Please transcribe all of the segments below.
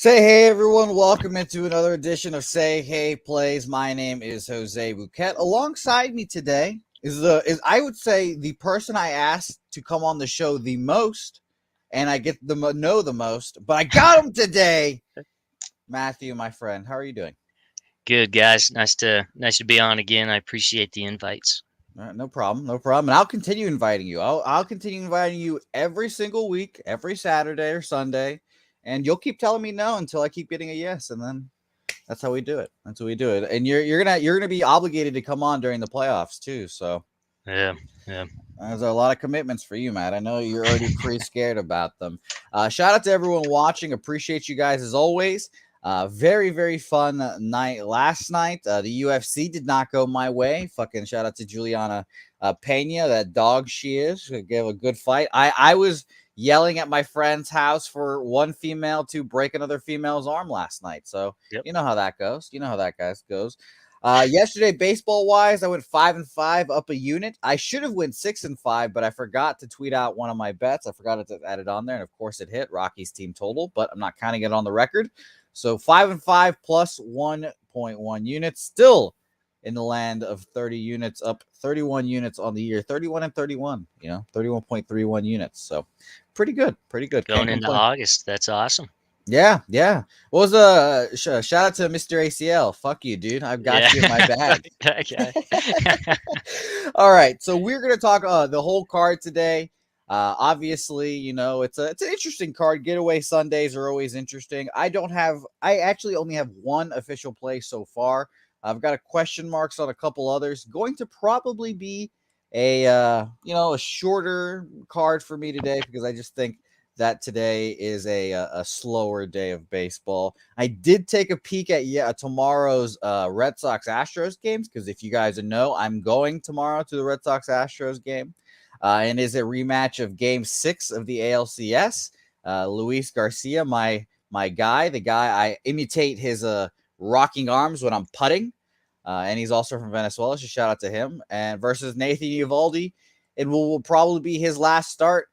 Say hey everyone, welcome into another edition of Say Hey Plays. My name is Jose Bouquett. Alongside me today is I would say the person I asked to come on the show the most, and I get to know the most, but I got him today. Matthew, my friend, how are you doing? Good guys, nice to be on again. I appreciate the invites. All right, no problem, no problem. And I'll continue inviting you. I'll continue inviting you every single week, every Saturday or Sunday, and you'll keep telling me no until I keep getting a yes, and then that's how we do it. That's how we do it. And you're gonna be obligated to come on during the playoffs too. So Yeah, yeah. there's a lot of commitments for you, Matt. I know you're already pretty scared about them. Shout out to everyone watching. Appreciate you guys as always. Very, very fun night last night. The UFC did not go my way. Fucking shout out to Juliana Pena, that dog she is. She gave a good fight. I was yelling at my friend's house for one female to break another female's arm last night. So Yep. you know how that goes. You know how that guys goes. Yesterday, baseball wise, I went 5-5, up a unit. I should have went 6-5, but I forgot to tweet out one of my bets. I forgot to add it on there, and of course, it hit Rockies team total, but I'm not counting it on the record. So 5-5 plus 1.1 units, still in the land of 30 units, up 31 units on the year, 31 and 31. 31.31 units. So pretty good, pretty good. Can't Going into complain. August, that's awesome. Yeah, yeah. What was shout out to Mr. ACL? Fuck you, dude. I've got Yeah. you in my bag. That guy. All right, so we're gonna talk the whole card today. Obviously, it's an interesting card. Getaway Sundays are always interesting. I actually only have one official play so far. I've got a question marks on a couple others. Going to probably be a shorter card for me today because I just think that today is a slower day of baseball. I did take a peek at tomorrow's Red Sox Astros games because if you guys know, I'm going tomorrow to the Red Sox Astros game, and is a rematch of Game 6 of the ALCS. Luis Garcia, my guy, the guy I imitate his rocking arms when I'm putting, and he's also from Venezuela. So shout out to him. And versus Nathan Eovaldi, it will probably be his last start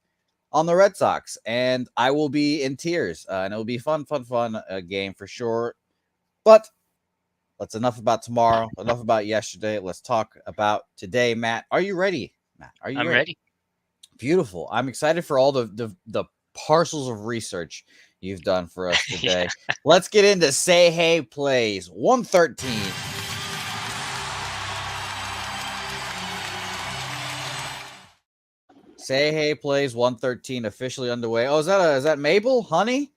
on the Red Sox, and I will be in tears, and it will be fun game for sure. But that's enough about tomorrow, enough about yesterday. Let's talk about today. Matt, are you ready? Matt, are you I'm ready? ready. Beautiful. I'm excited for all the parcels of research you've done for us today. Yeah. Let's get into Say Hey Plays 113. Say Hey Plays 113 officially underway. Oh, is that Mabel? Honey?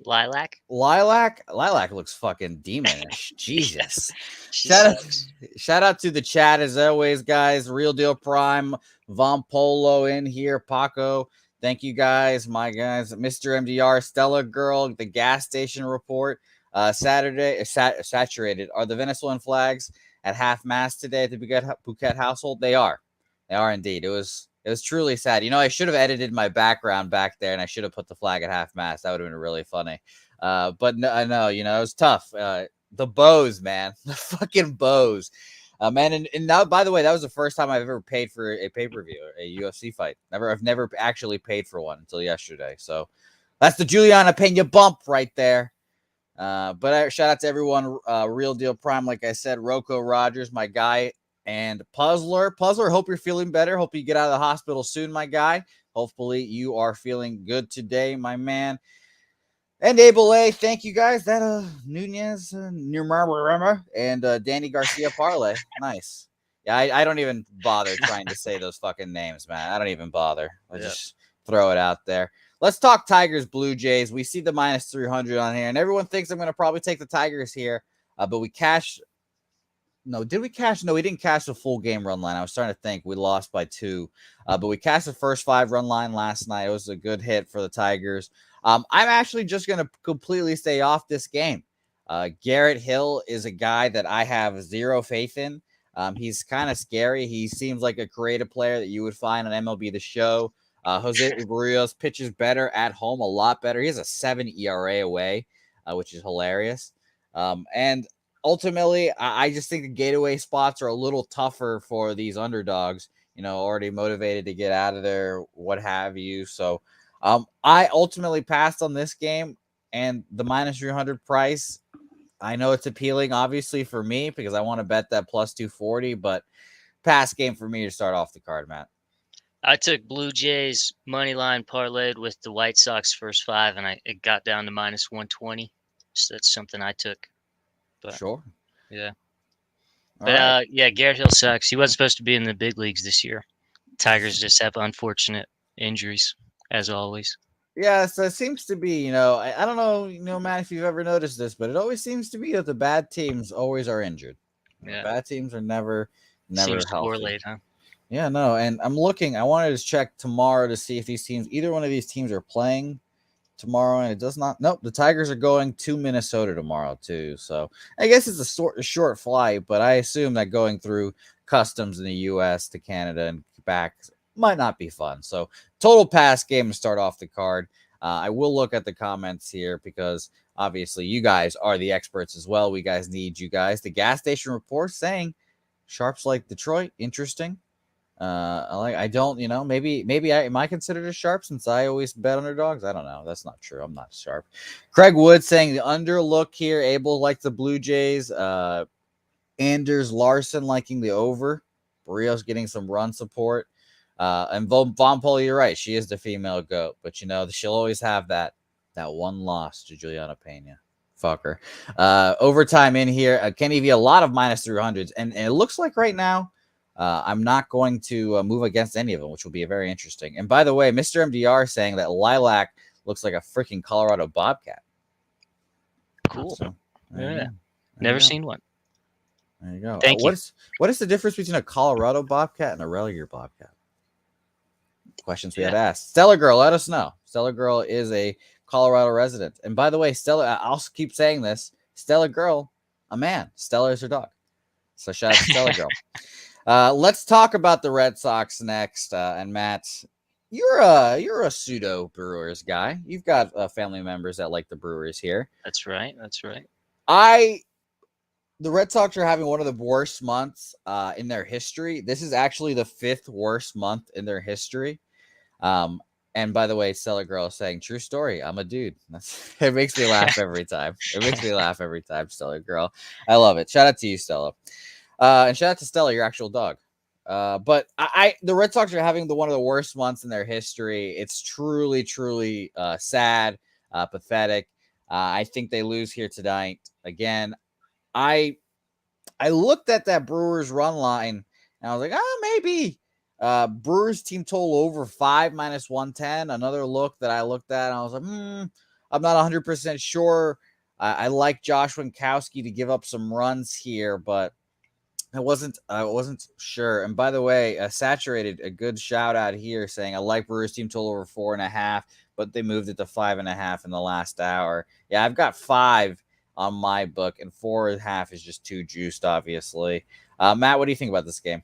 Lilac. Lilac looks fucking demonish. Yeah, Jesus. she Shout out, sucks. shout out to the chat as always, guys. Real Deal Prime, Von Polo in here, Paco. Thank you guys, my guys. Mr. MDR, Stella Girl, the gas station report. Saturday, saturated. Are the Venezuelan flags at half mast today at the Bouquet household? They are. They are indeed. It was truly sad. I should have edited my background back there, and I should have put the flag at half mast. That would have been really funny. But no, I know, it was tough. The bows, man, the fucking bows. Man, and now, by the way, that was the first time I've ever paid for a pay per view, a UFC fight. I've never actually paid for one until yesterday. So that's the Juliana Pena bump right there. But shout out to everyone. Real Deal Prime, like I said, Rocco Rogers, my guy, and Puzzler. Hope you're feeling better. Hope you get out of the hospital soon, my guy. Hopefully you are feeling good today, my man. And Abel A, thank you guys. That Nunez, and Danny Garcia parlay. Nice. Yeah, I don't even bother trying to say those fucking names, man. I don't even bother. I Yeah. just throw it out there. Let's talk Tigers, Blue Jays. We see the minus 300 on here, and everyone thinks I'm going to probably take the Tigers here, but we cashed. No, did we cash? No, we didn't cash the full game run line. I was starting to think we lost by 2, but we cashed the first 5 run line last night. It was a good hit for the Tigers. I'm actually just going to completely stay off this game. Garrett Hill is a guy that I have zero faith in. He's kind of scary. He seems like a creative player that you would find on MLB The Show. Jose Bouquett pitches better at home, a lot better. He has a 7 ERA away, which is hilarious. And ultimately, I just think the gateway spots are a little tougher for these underdogs, already motivated to get out of there, what have you. So I ultimately passed on this game. and the minus 300 price, I know it's appealing, obviously, for me because I want to bet that plus 240, but pass game for me to start off the card, Matt. I took Blue Jays money line parlayed with the White Sox first 5, and it got down to minus 120. So that's something I took. But Sure. yeah. All But right. yeah, Garrett Hill sucks. He wasn't supposed to be in the big leagues this year. Tigers just have unfortunate injuries, as always. Yeah, so it seems to be, I don't know, Matt, if you've ever noticed this, but it always seems to be that the bad teams always are injured. The Yeah. bad teams are never Seems to healthy. correlate, huh? Yeah, no, and I wanted to check tomorrow to see if either one of these teams are playing tomorrow, and it does not. Nope, the Tigers are going to Minnesota tomorrow too. So I guess it's a short flight, but I assume that going through customs in the U.S. to Canada and back might not be fun. So total pass game to start off the card. I will look at the comments here because obviously you guys are the experts as well. We guys need you guys. The gas station report saying sharps like Detroit. Interesting. I don't, maybe am I considered a sharp since I always bet underdogs? I don't know. That's not true. I'm not sharp. Craig Wood saying the under look here. Abel like the Blue Jays. Anders Larson liking the over. Barrios getting some run support. And Von Poli, you're right. She is the female GOAT, but she'll always have that one loss to Juliana Pena. Fucker. Overtime in here. Kenny V, a lot of minus 300s. And it looks like right now, I'm not going to move against any of them, which will be very interesting. And by the way, Mr. MDR saying that Lilac looks like a freaking Colorado Bobcat. Cool. So, yeah. Never seen one. There you go. Thank you. What is the difference between a Colorado Bobcat and a regular Bobcat? Questions we had asked. Stellar Girl, let us know. Stellar Girl is a Colorado resident. And by the way, Stella, I'll keep saying this. Stellar Girl, a man. Stella is her dog. So shout out to Stellar Girl. Let's talk about the Red Sox next. And Matt, you're a pseudo Brewers guy. You've got family members that like the Brewers here. That's right. That's right. The Red Sox are having one of the worst months in their history. This is actually the 5th worst month in their history. And by the way, Stellar Girl is saying, true story. I'm a dude. It makes me laugh every time. Stellar Girl. I love it. Shout out to you, Stella. And shout out to Stella, your actual dog. But the Red Sox are having one of the worst months in their history. It's truly, truly sad, pathetic. I think they lose here tonight. Again, I looked at that Brewers run line and I was like, maybe. Brewers team total over 5 minus 110. Another look that I looked at and I was like, I'm not 100% sure. I like Josh Winkowski to give up some runs here, but I wasn't sure. And by the way, Saturated, a good shout out here saying I like Brewers team total over 4.5, but they moved it to 5.5 in the last hour. Yeah, I've got 5 on my book, and 4.5 is just too juiced, obviously. Matt, what do you think about this game?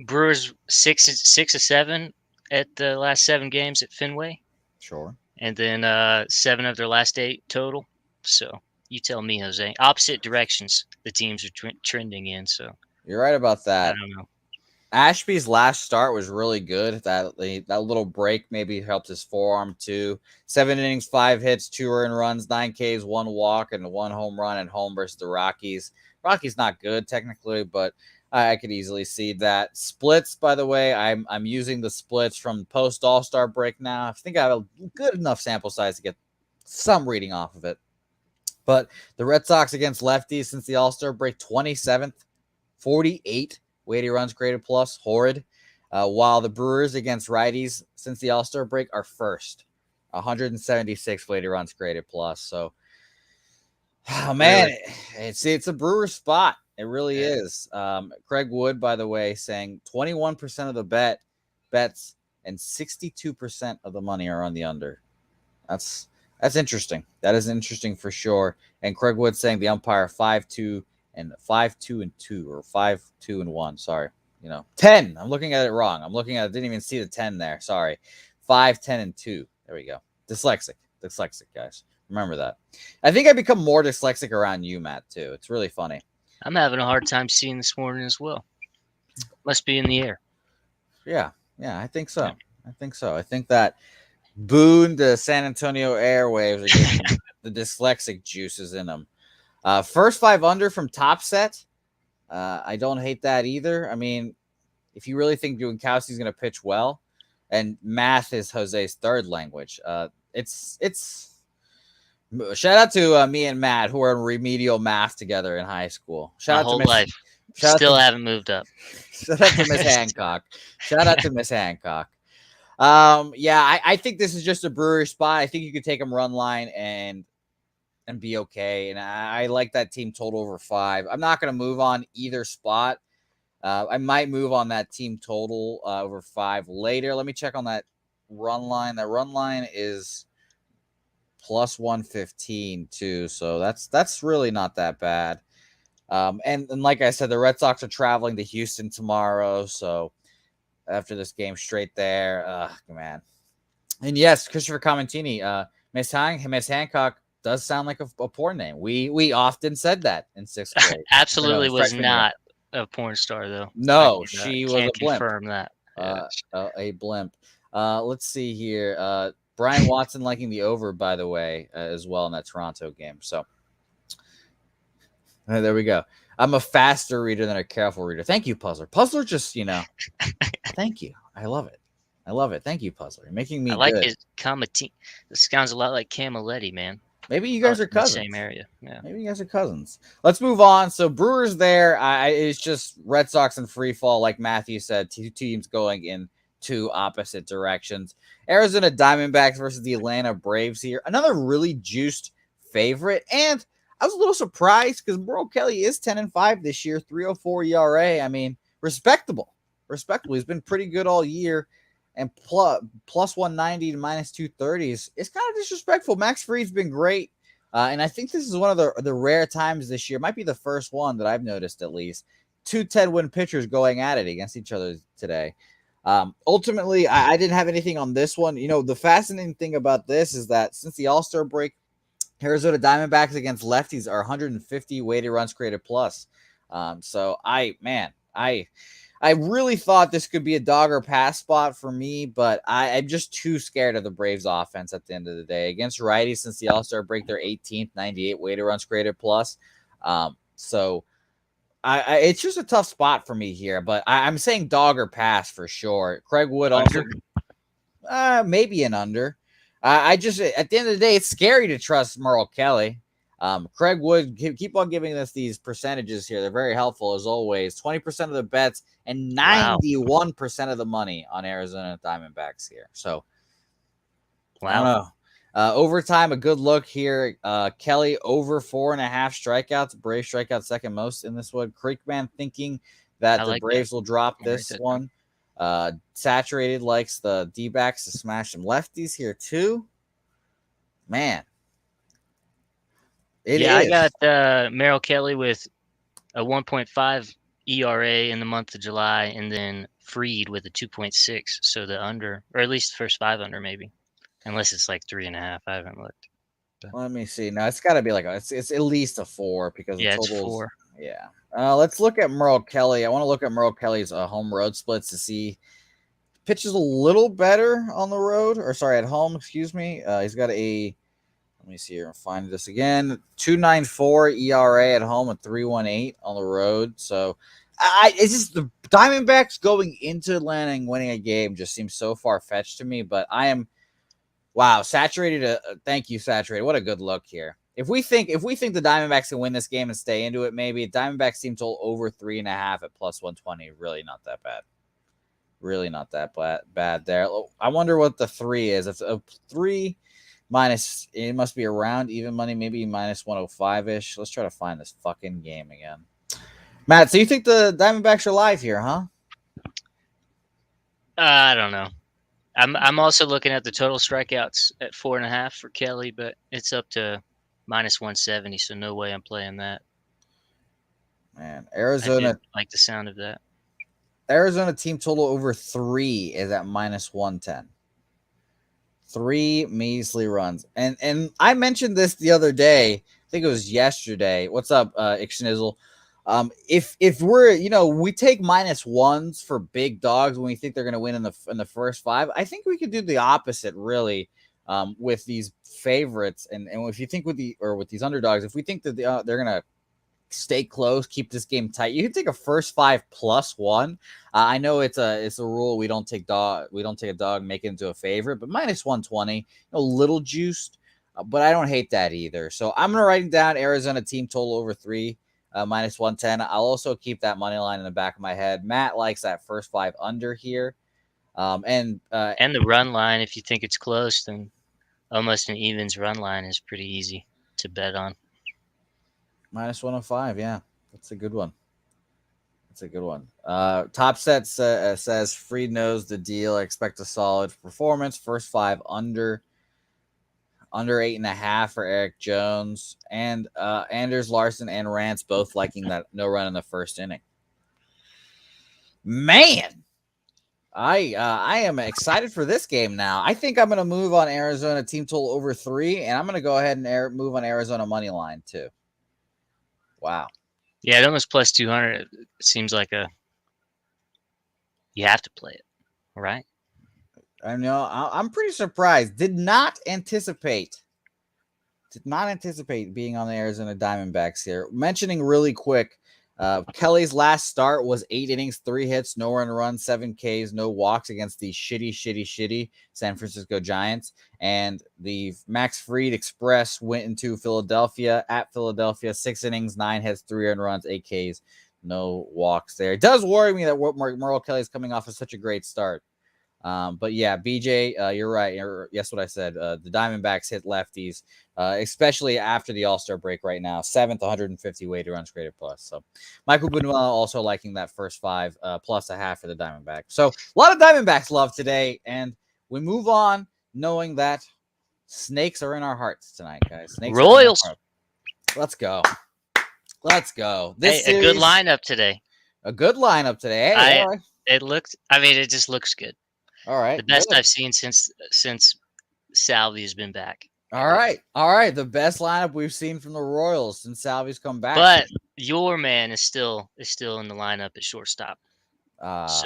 Brewers 6 of 7 at the last 7 games at Fenway. Sure. And then 7 of their last 8 total. So you tell me, Jose. Opposite directions the teams are trending in. So you're right about that. I don't know. Ashby's last start was really good. That little break maybe helped his forearm too. 7 innings, 5 hits, 2 earned runs, 9 Ks, 1 walk, and 1 home run at home versus the Rockies. Rockies not good technically, but I could easily see that. Splits, by the way, I'm using the splits from post All-Star break now. I think I have a good enough sample size to get some reading off of it. But the Red Sox against lefties since the All-Star break, 27th, 48 weighted runs created plus, horrid. While the Brewers against righties since the All-Star break are first, 176 weighted runs created plus. So, man, really? It's a Brewer spot. It really is. Craig Wood, by the way, saying 21% of the bets and 62% of the money are on the under. That's interesting. That is interesting for sure. And Craig Wood saying the umpire 5-2 and 5-2-2 or 5-2-1. Sorry, 10. I'm looking at it wrong. I didn't even see the 10 there. Sorry, 5-10-2. There we go. Dyslexic, guys. Remember that. I think I become more dyslexic around you, Matt, too. It's really funny. I'm having a hard time seeing this morning as well. Must be in the air. Yeah, I think so. I think that Boone, the San Antonio Airwaves are getting the dyslexic juices in them. First 5 under from Top Set. I don't hate that either. I mean, if you really think Gronkowski's going to pitch well, and math is Jose's third language, it's shout out to me and Matt, who are in remedial math together in high school. My whole life. Still haven't moved up. Shout out to Miss Hancock. Shout out to Miss Hancock. Yeah, I think this is just a Brewery spot. I think you could take them run line and be okay. And I like that team total over 5. I'm not going to move on either spot. I might move on that team total over 5 later. Let me check on that run line. That run line is plus 115 too, so that's really not that bad. And like I said, the Red Sox are traveling to Houston tomorrow, so after this game, straight there. Man. And yes, Christopher Commentini, Miss Hancock does sound like a porn name. We often said that in 6th grade. Absolutely was not a porn star, though. No, she was a blimp. Confirm that. A blimp. Let's see here. Brian Watson liking the over, by the way, as well in that Toronto game. So there we go. I'm a faster reader than a careful reader. Thank you, Puzzler. Puzzler just, thank you. I love it. I love it. Thank you, Puzzler. You're making me good. His Commentini. This sounds a lot like Camilletti, man. Maybe you guys are cousins. Same area. Yeah. Maybe you guys are cousins. Let's move on. So Brewers there. It's just Red Sox in free fall, like Matthew said. 2 teams going in 2 opposite directions. Arizona Diamondbacks versus the Atlanta Braves here. Another really juiced favorite. And I was a little surprised because Merrill Kelly is 10-5 this year, 3.04 ERA. I mean, respectable. He's been pretty good all year. And plus 190 to minus 230 is kind of disrespectful. Max Fried's been great. And I think this is one of the rare times this year. Might be the first one that I've noticed, at least. 2 10-win pitchers going at it against each other today. Ultimately, I didn't have anything on this one. The fascinating thing about this is that since the All-Star break, Arizona Diamondbacks against lefties are 150 weighted runs created plus. So I really thought this could be a dog or pass spot for me, but I'm just too scared of the Braves offense at the end of the day. Against righties, since the All-Star break, they're 18th, 98 weighted runs created plus. So it's just a tough spot for me here, but I'm saying dog or pass for sure. Craig Wood also, maybe an under. I just, at the end of the day, it's scary to trust Merrill Kelly. Craig Wood, keep on giving us these percentages here. They're very helpful as always. 20% of the bets and 91% of the money on Arizona Diamondbacks here. So, I don't know. Overtime, a good look here. Kelly over 4.5 strikeouts. Braves strikeout second most in this one. Creekman thinking that the Braves will drop this one. Saturated likes the D-backs to smash some lefties here too. Man. I got Merrill Kelly with a 1.5 ERA in the month of July, and then Fried with a 2.6. So the under, or at least the first 5 under, maybe, unless it's like 3.5. I haven't looked. But. Let me see. No, it's got to be like it's at least a 4 because the total's, it's 4. Yeah. Let's look at Merrill Kelly. I want to look at Merrill Kelly's home road splits to see. Pitches a little better on the road, or sorry, at home. Excuse me. He's got a. Let me see here and find this again. 2.94 ERA at home and 3.18 on the road. So, it's just the Diamondbacks going into Atlanta and winning a game just seems so far fetched to me. But I am, saturated. Thank you, saturated. What a good look here. If we think the Diamondbacks can win this game and stay into it, maybe Diamondbacks seem to over 3.5 at plus 120. Really not that bad. Really not that bad there. I wonder what the 3 is. It's a 3 minus. It must be around even money, maybe minus 105-ish. Let's try to find this fucking game again. Matt, so you think the Diamondbacks are live here, huh? I don't know. I'm also looking at the total strikeouts at 4.5 for Kelly, but it's up to minus 170, so no way I'm playing that. Man, Arizona. I like the sound of that. Arizona team total over 3 is at minus 110. 3 measly runs. And I mentioned this the other day. I think it was yesterday. What's up, Ixnizzle? If we're we take -1s for big dogs when we think they're going to win in the first 5. I think we could do the opposite really with these favorites and if you think with these underdogs, if we think that they're going to stay close, keep this game tight, you can take a first 5 +1. I know it's a rule we don't take a dog, make it into a favorite, but -120, a little juiced, but I don't hate that either. So I'm gonna write down Arizona team total over 3. -110. I'll also keep that money line in the back of my head. Matt likes that first 5 under here. And the run line, if you think it's close, then almost an evens run line is pretty easy to bet on. -105. Yeah, that's a good one. That's a good one. Top set says Freed knows the deal. I expect a solid performance. First 5 under 8.5 for Eric Jones, and Anders Larson and Rance both liking that no run in the first inning. Man, I am excited for this game now. I think I'm going to move on Arizona team total over 3, and I'm going to go ahead and move on Arizona money line too. Wow. Yeah, it almost plus 200. It seems like you have to play it, right? I know. I'm pretty surprised. Did not anticipate being on the Arizona Diamondbacks here. Mentioning really quick, Kelly's last start was 8 innings, 3 hits, no earned runs, 7 Ks, no walks against the shitty San Francisco Giants. And the Max Fried Express went into Philadelphia, 6 innings, 9 hits, 3 earned runs, 8 Ks, no walks there. It does worry me that Merle Kelly's coming off of such a great start. But yeah, BJ, you're right. Yes, what I said. The Diamondbacks hit lefties, especially after the All-Star break right now. 7th, 150 weighted runs created plus. So Michael Buñuel also liking that first 5 plus a half for the Diamondbacks. So a lot of Diamondbacks love today, and we move on knowing that snakes are in our hearts tonight, guys. Snakes Royals. Let's go. Let's go. This series, a good lineup today. A good lineup today. Hey, it just looks good. All right. The best I've seen since Salvi's been back. All right. The best lineup we've seen from the Royals since Salvi's come back. But your man is still in the lineup at shortstop. Errors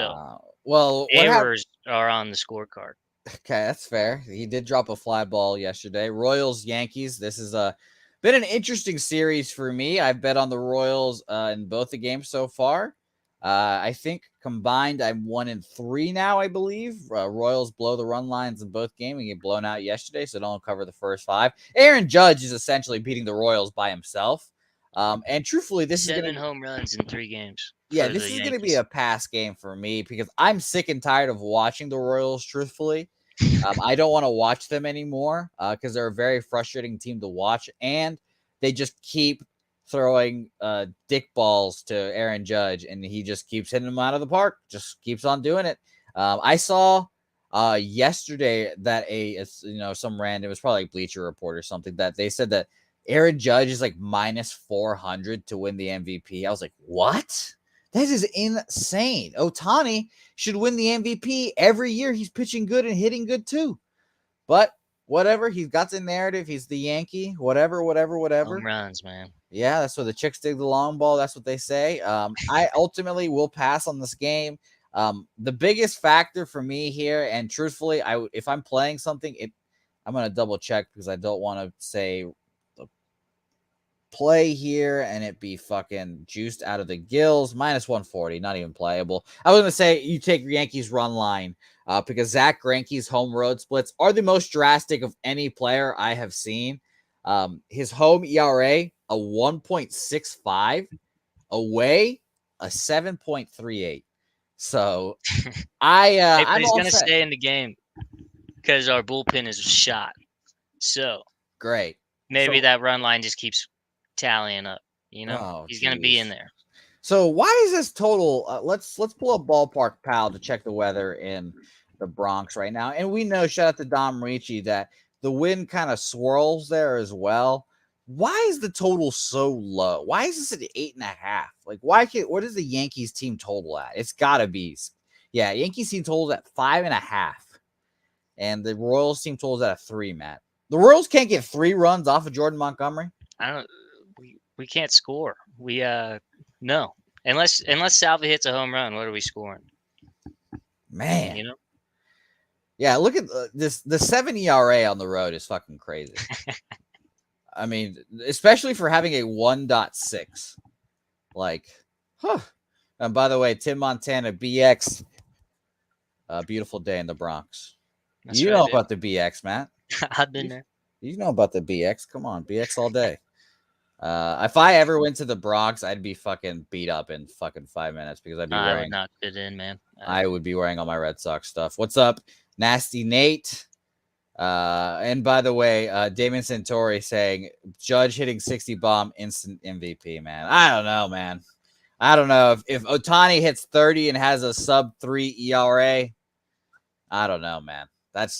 are on the scorecard. Okay, that's fair. He did drop a fly ball yesterday. Royals, Yankees. This is been an interesting series for me. I've bet on the Royals in both the games so far. I think combined, I'm 1-3 now, I believe. Royals blow the run lines in both games and get blown out yesterday, so don't cover the first 5. Aaron Judge is essentially beating the Royals by himself. And truthfully, this 7 home runs in 3 games. Yeah, this is going to be a pass game for me because I'm sick and tired of watching the Royals, truthfully. I don't want to watch them anymore because they're a very frustrating team to watch, and they just keep throwing dick balls to Aaron Judge, and he just keeps hitting them out of the park, just keeps on doing it. I saw yesterday that some random, it was probably like Bleacher Report or something, that they said that Aaron Judge is like -400 to win the MVP. I was like, what? That is insane. Ohtani should win the MVP every year. He's pitching good and hitting good too. But whatever, he's got the narrative. He's the Yankee. Whatever. Home runs, man. Yeah, that's what the chicks dig the long ball. That's what they say. I ultimately will pass on this game. The biggest factor for me here, and truthfully, if I'm playing something, I'm going to double check because I don't want to say the play here and it be fucking juiced out of the gills. -140, not even playable. I was going to say you take Yankees run line because Zach Greinke's home road splits are the most drastic of any player I have seen. His home ERA, a 1.65, away a 7.38. So I'm he's going to stay in the game because our bullpen is shot. So great. Maybe that run line just keeps tallying up. He's going to be in there. So why is this total? Let's pull up Ballpark Pal to check the weather in the Bronx right now. And we know, shout out to Dom Ricci, that the wind kind of swirls there as well. Why is the total so low? Why is this at 8.5? Like, what is the Yankees team total at? It's gotta be. Yeah, Yankees team total is at 5.5. And the Royals team total is at 3, Matt. The Royals can't get 3 runs off of Jordan Montgomery. We can't score. We no. Unless Salvi hits a home run, what are we scoring? Man. You know? Yeah, look at this. The 7 ERA on the road is fucking crazy. I mean, especially for having a 1.6. Like, huh. And by the way, Tim Montana, BX, beautiful day in the Bronx. That's You right, know baby. about the BX, Matt. I've been there. You know about the BX. Come on, BX all day. If I ever went to the Bronx, I'd be fucking beat up in fucking 5 minutes because I'd be I would wearing. not fit in, man. I would be wearing all my Red Sox stuff. What's up, Nasty Nate? And by the way, Damon Santori saying Judge hitting 60 bomb, instant MVP, man. I don't know, man. I don't know if Ohtani hits 30 and has a sub 3 ERA. I don't know, man. That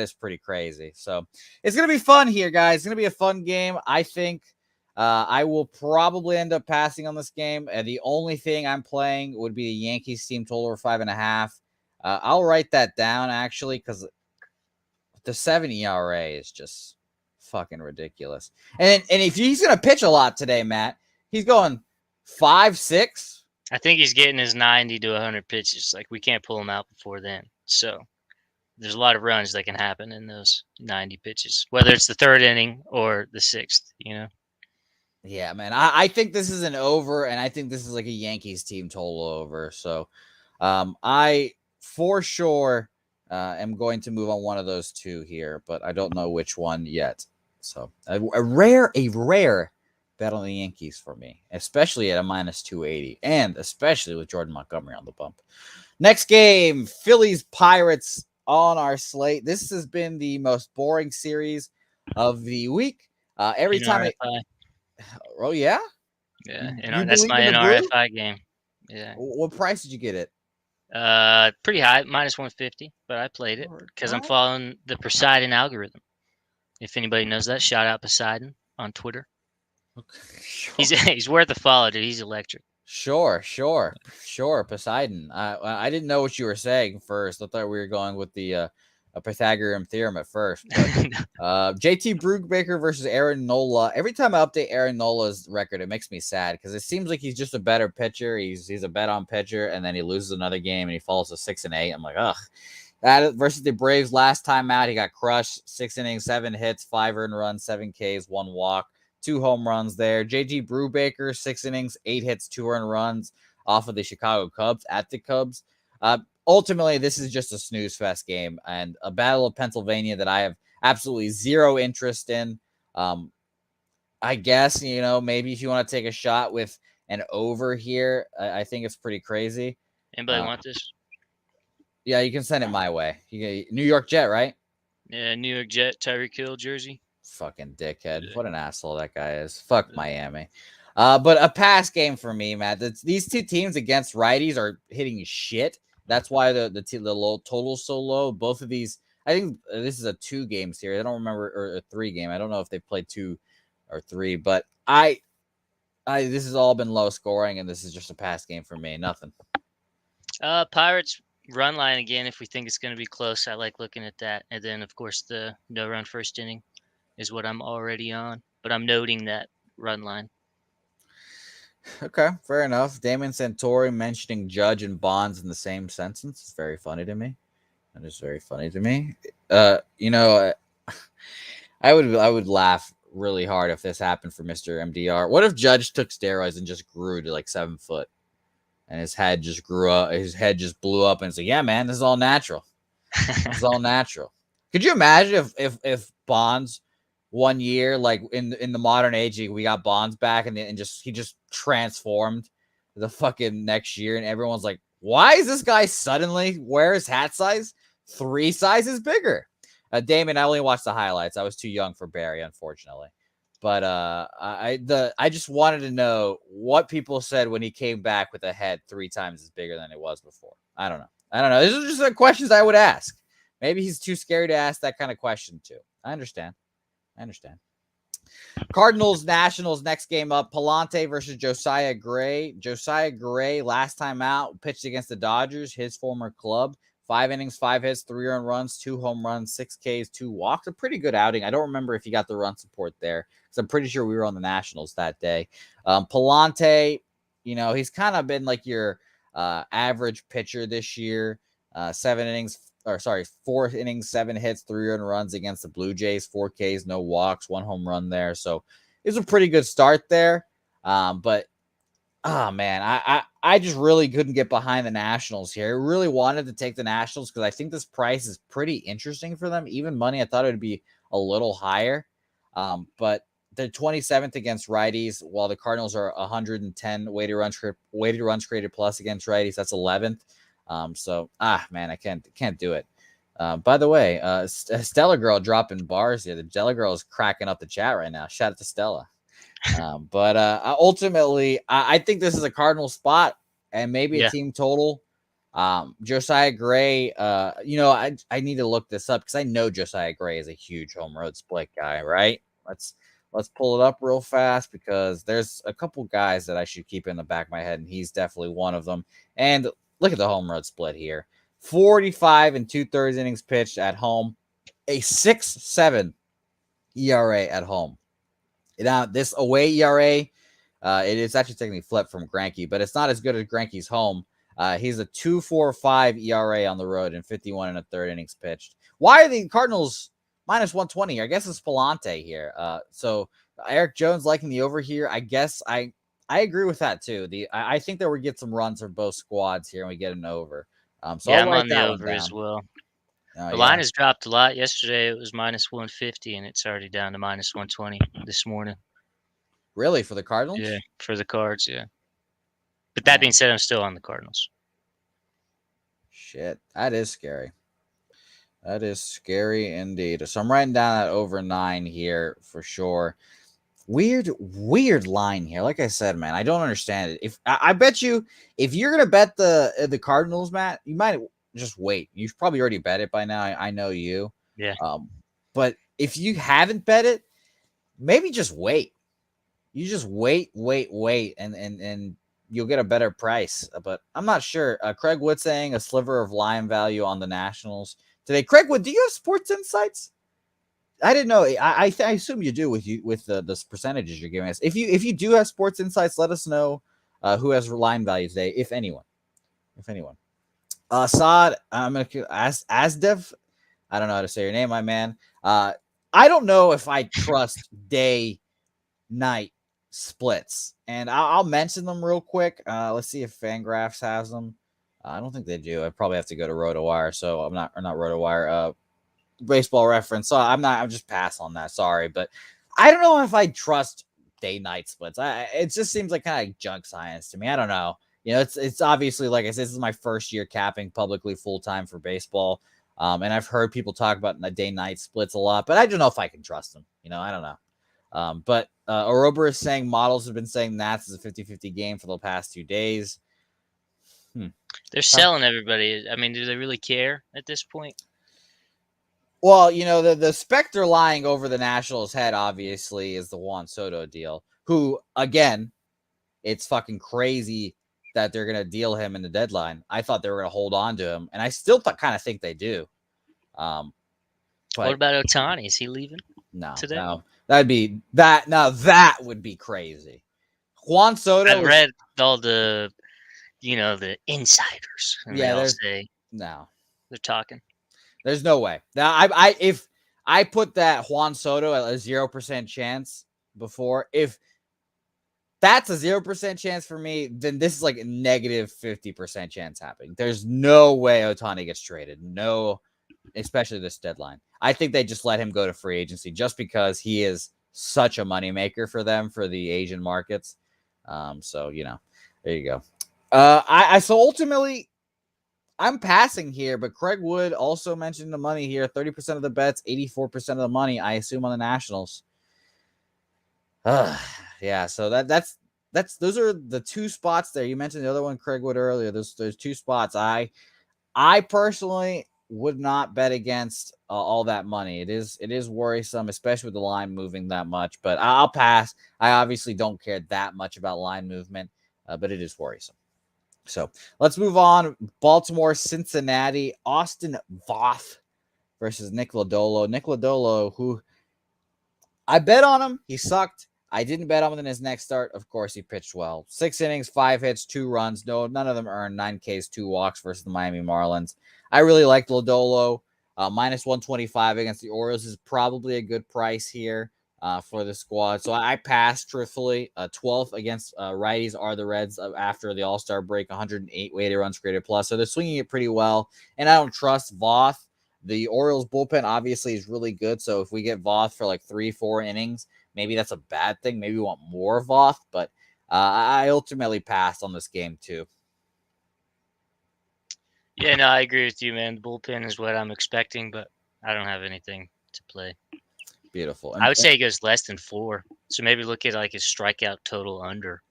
is pretty crazy. So it's gonna be fun here, guys. It's gonna be a fun game. I think I will probably end up passing on this game. And the only thing I'm playing would be the Yankees team total over 5.5. I'll write that down actually because the 7 ERA is just fucking ridiculous. And if he's gonna pitch a lot today, Matt, he's going 5-6. I think he's getting his 90 to 100 pitches. Like, we can't pull him out before then. So there's a lot of runs that can happen in those 90 pitches, whether it's the third inning or the sixth, you know? Yeah, man. I think this is an over, and I think this is like a Yankees team total over. So I for sure am going to move on one of those two here, but I don't know which one yet. So a rare bet on the Yankees for me, especially at a minus 280, and especially with Jordan Montgomery on the bump. Next game, Phillies Pirates on our slate. This has been the most boring series of the week. Every time oh yeah, that's my NRFI game. Yeah. What price did you get it? Pretty high, minus 150, but I played it because I'm following the Poseidon algorithm. If anybody knows that, shout out Poseidon on Twitter. Okay, sure. He's worth a follow, dude. He's electric. Sure. Poseidon. I didn't know what you were saying first. I thought we were going with the Pythagorean theorem at first. But, JT Brubaker versus Aaron Nola. Every time I update Aaron Nola's record, it makes me sad because it seems like he's just a better pitcher. He's a bet on pitcher, and then he loses another game and he falls to 6-8. I'm like, ugh. That versus the Braves last time out, he got crushed. 6 innings, 7 hits, 5 earned runs, 7 Ks, 1 walk. 2 home runs there. JG Brubaker, 6 innings, 8 hits, 2 earned runs off of the Chicago Cubs at the Cubs. Ultimately, this is just a snooze fest game and a battle of Pennsylvania that I have absolutely zero interest in. I guess, maybe if you want to take a shot with an over here, I think it's pretty crazy. Anybody want this? Yeah, you can send it my way. New York Jet, right? Yeah, New York Jet, Tyreek Hill jersey. Fucking dickhead. What an asshole that guy is. Fuck Miami. But a pass game for me, Matt. These two teams against righties are hitting shit. That's why the low total's so low. Both of these, I think this is a 2-game series. I don't remember, or a 3-game. I don't know if they played 2 or 3, but this has all been low scoring, and this is just a pass game for me. Nothing. Pirates run line again. If we think it's going to be close, I like looking at that. And then, of course, the no run first inning is what I'm already on, but I'm noting that run line. Okay, fair enough. Damon Santori mentioning Judge and Bonds in the same sentence is very funny to me. That is very funny to me. I would laugh really hard if this happened for Mr. MDR. What if Judge took steroids and just grew to like 7 foot, and his head just grew up? His head just blew up, and it's like, yeah, man, this is all natural. This is all natural. Could you imagine if Bonds 1 year, like in the modern age, we got Bonds back and he just transformed the fucking next year, and everyone's like, why is this guy suddenly wear his hat size 3 sizes bigger? Damon, I only watched the highlights. I was too young for Barry, unfortunately. But I just wanted to know what people said when he came back with a head 3 times as bigger than it was before. I don't know. These are just the questions I would ask. Maybe he's too scared to ask that kind of question too. I understand. Cardinals, Nationals, next game up. Palante versus Josiah Gray. Josiah Gray, last time out, pitched against the Dodgers, his former club. 5 innings, 5 hits, 3 earned runs, 2 home runs, 6 Ks, 2 walks. A pretty good outing. I don't remember if he got the run support there because I'm pretty sure we were on the Nationals that day. Palante, he's kind of been like your average pitcher this year. 4 innings, 7 hits, 3 earned runs against the Blue Jays, 4 Ks, no walks, 1 home run there. So it was a pretty good start there. But oh man, I just really couldn't get behind the Nationals here. I really wanted to take the Nationals because I think this price is pretty interesting for them. Even money, I thought it would be a little higher. But they're 27th against righties, while the Cardinals are 110 weighted runs created plus against righties. That's 11th. So man, I can't do it. By the way, Stella Girl dropping bars here. The Stella Girl is cracking up the chat right now. Shout out to Stella. But ultimately, I think this is a Cardinal spot and maybe a team total. Josiah Gray, I need to look this up because I know Josiah Gray is a huge home road split guy, right? Let's pull it up real fast because there's a couple guys that I should keep in the back of my head, and he's definitely one of them. And look at the home road split here. 45 and 2/3 innings pitched at home, a 6.7 ERA at home. Now, this away ERA, it is actually technically flipped from Greinke, but it's not as good as Greinke's home. He's a 2.45 ERA on the road in 51 and a third innings pitched. Why are the Cardinals minus 120? I guess it's Palante here. So Eric Jones liking the over here. I guess I agree with that too. I think that we get some runs for both squads here and we get an over. So yeah, I'm on the over as well. The line has dropped a lot. Yesterday it was minus 150, and it's already down to minus 120 this morning. Really, for the Cardinals? Yeah, for the Cards, yeah. But that being said, I'm still on the Cardinals. Shit, that is scary. That is scary indeed. So I'm writing down that over 9 here for sure. Weird line here. Like I said, man, I don't understand it. If I bet you, if you're gonna bet the Cardinals, Matt, you might just wait. You've probably already bet it by now. I know you. Yeah. But if you haven't bet it, maybe just wait. You just wait, and you'll get a better price. But I'm not sure. Craig Wood saying a sliver of line value on the Nationals today. Craig Wood, do you have sports insights? I didn't know. I assume you do with the percentages you're giving us. If you do have sports insights, let us know who has line value today, if anyone. Saad, I'm gonna Asdev. I don't know how to say your name, my man. I don't know if I trust day night splits, and I'll mention them real quick. Let's see if Fangraphs has them. I don't think they do. I probably have to go to RotoWire, so I'm not RotoWire. Baseball Reference. So I'm just pass on that. Sorry, but I don't know if I trust day night splits. It just seems like kind of junk science to me. I don't know. It's obviously, like I said, this is my first year capping publicly full time for baseball. And I've heard people talk about the day night splits a lot, but I don't know if I can trust them. I don't know. But Orober is saying models have been saying Nats is a 50-50 game for the past 2 days. They're selling everybody. I mean, do they really care at this point? Well, the specter lying over the Nationals' head, obviously, is the Juan Soto deal, who, again, it's fucking crazy that they're going to deal him in the deadline. I thought they were going to hold on to him, and I still kind of think they do. But what about Ohtani? Is he leaving today? No. That would be crazy. Juan Soto. I've read all the, the insiders. And they all say, no. They're talking. There's no way. Now, if I put that Juan Soto at a 0% chance before, if that's a 0% chance for me, then this is like a negative 50% chance happening. There's no way Ohtani gets traded. No, especially this deadline. I think they just let him go to free agency just because he is such a moneymaker for them for the Asian markets. So, there you go. So ultimately, I'm passing here, but Craig Wood also mentioned the money here. 30% of the bets, 84% of the money, I assume, on the Nationals. Yeah, so that's those are the 2 spots there. You mentioned the other one, Craig Wood, earlier. There's 2 spots. I personally would not bet against all that money. It is worrisome, especially with the line moving that much. But I'll pass. I obviously don't care that much about line movement, but it is worrisome. So let's move on. Baltimore, Cincinnati, Austin Voth versus Nick Lodolo. Nick Lodolo, who I bet on him. He sucked. I didn't bet on him in his next start. Of course, he pitched well. 6 innings, 5 hits, 2 runs. No, none of them earned. 9 Ks, 2 walks versus the Miami Marlins. I really liked Lodolo. Minus 125 against the Orioles is probably a good price here for the squad. So I passed, truthfully. 12th against righties are the Reds after the All-Star break. 108 weighted runs created plus. So they're swinging it pretty well. And I don't trust Voth. The Orioles bullpen obviously is really good. So if we get Voth for like 3-4 innings, maybe that's a bad thing. Maybe we want more Voth, but I ultimately passed on this game too. Yeah, no, I agree with you, man. The bullpen is what I'm expecting, but I don't have anything to play. Beautiful. I would say he goes less than 4. So maybe look at like his strikeout total under,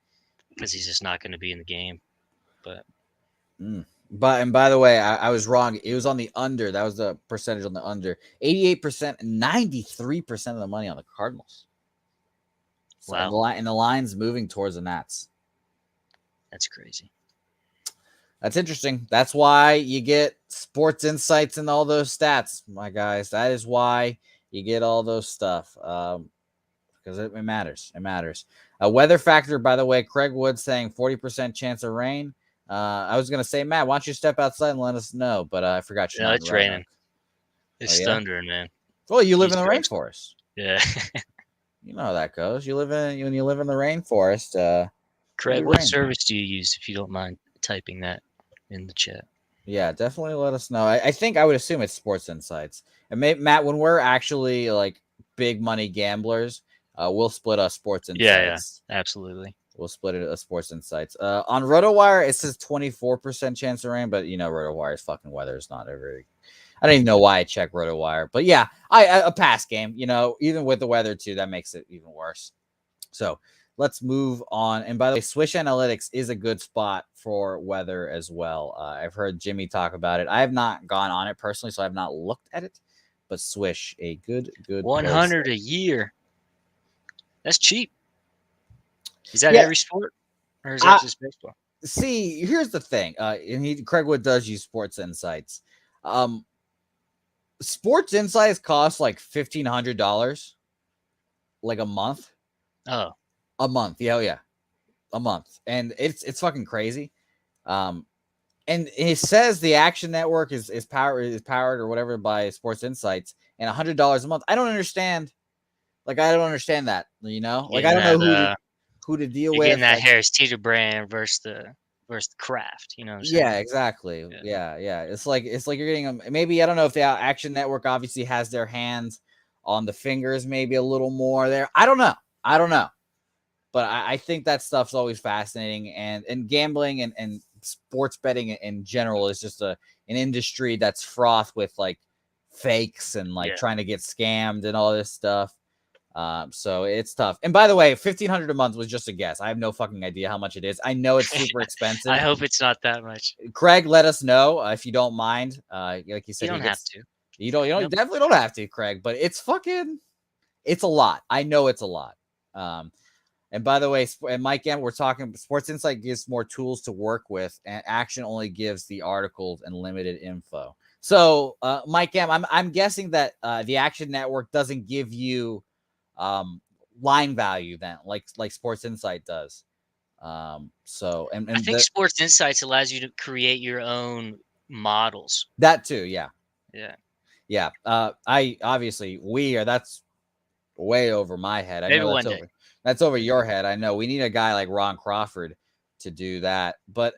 because he's just not going to be in the game. But by the way, I was wrong. It was on the under. That was the percentage on the under. 88% and 93% of the money on the Cardinals. So wow. And the line's moving towards the Nats. That's crazy. That's interesting. That's why you get sports insights and all those stats, my guys. That is why you get all those stuff. Because it matters. It matters. Weather factor, by the way, Craig Wood saying 40% chance of rain. I was going to say, Matt, why don't you step outside and let us know? But I forgot you're not it's raining. It's thundering, man. Well, you live in the rainforest. Yeah. You know how that goes. When you live in the rainforest. Craig, what service do you use, if you don't mind typing that in the chat? Yeah, definitely let us know. I think I would assume it's Sports Insights. And Matt, when we're actually like big money gamblers, we'll split us Sports Insights. Yeah, absolutely. We'll split it as Sports Insights. On RotoWire, it says 24% chance of rain, but RotoWire's fucking weather is not every. I don't even know why I check RotoWire, but yeah, a pass game. Even with the weather too, that makes it even worse. So let's move on. And by the way, Swish Analytics is a good spot for weather as well. I've heard Jimmy talk about it. I have not gone on it personally, so I have not looked at it. But Swish, a good 100 a year. That's cheap. Is that every sport, or is that just baseball? See, here's the thing. And Craig Wood does use Sports Insights. Sports Insights cost like $1,500, like a month. Oh, a month. Yeah, a month, and it's fucking crazy. And it says the Action Network is powered or whatever by Sports Insights, and $100 a month. I don't understand. Like I don't understand that. I don't know who to deal with. Getting that Harris Teeter brand versus the craft. You know what I'm saying? Yeah, exactly. Yeah. It's like you're getting them. Maybe I don't know if the Action Network obviously has their hands on the fingers, maybe a little more there. I don't know. But I think that stuff's always fascinating, and gambling and sports betting in general is just an industry that's fraught with like fakes and like trying to get scammed and all this stuff. So it's tough. And by the way, $1,500 a month was just a guess. I have no fucking idea how much it is. I know it's super expensive. I hope it's not that much. Craig, let us know if you don't mind. Like you said, you don't have to. You don't. You definitely don't have to, Craig. But it's a lot. I know it's a lot. And by the way, and Mike M, we're talking Sports Insight gives more tools to work with, and Action only gives the articles and limited info. So, Mike M, I'm guessing that the Action Network doesn't give you line value then, like Sports Insight does. So, and I think Sports Insights allows you to create your own models. That too, yeah. Yeah. I obviously that's way over my head. I Maybe know one day. That's over your head. I know we need a guy like Ron Crawford to do that. But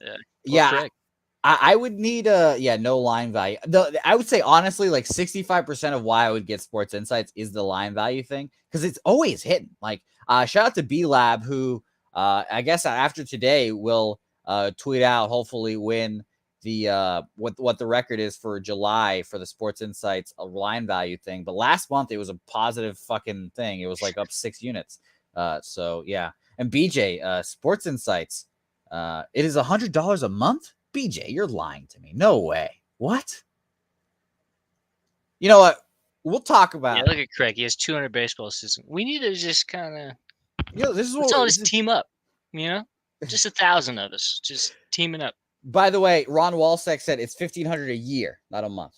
I would need no line value. I would say honestly, like 65% of why I would get Sports Insights is the line value thing, because it's always hitting. Like shout out to B Lab, who I guess after today will tweet out, hopefully win the what the record is for July for the Sports Insights line value thing. But last month it was a positive fucking thing. It was like up 6 units. So yeah. And BJ, Sports Insights, it is $100 a month. BJ, you're lying to me. No way. What? You know what? We'll talk about. Yeah, look at Craig. He has 200 baseball seasons. We need to just kind of. This is let's all just team up. Just 1,000 of us just teaming up. By the way, Ron Walsack said it's $1,500 a year, not a month.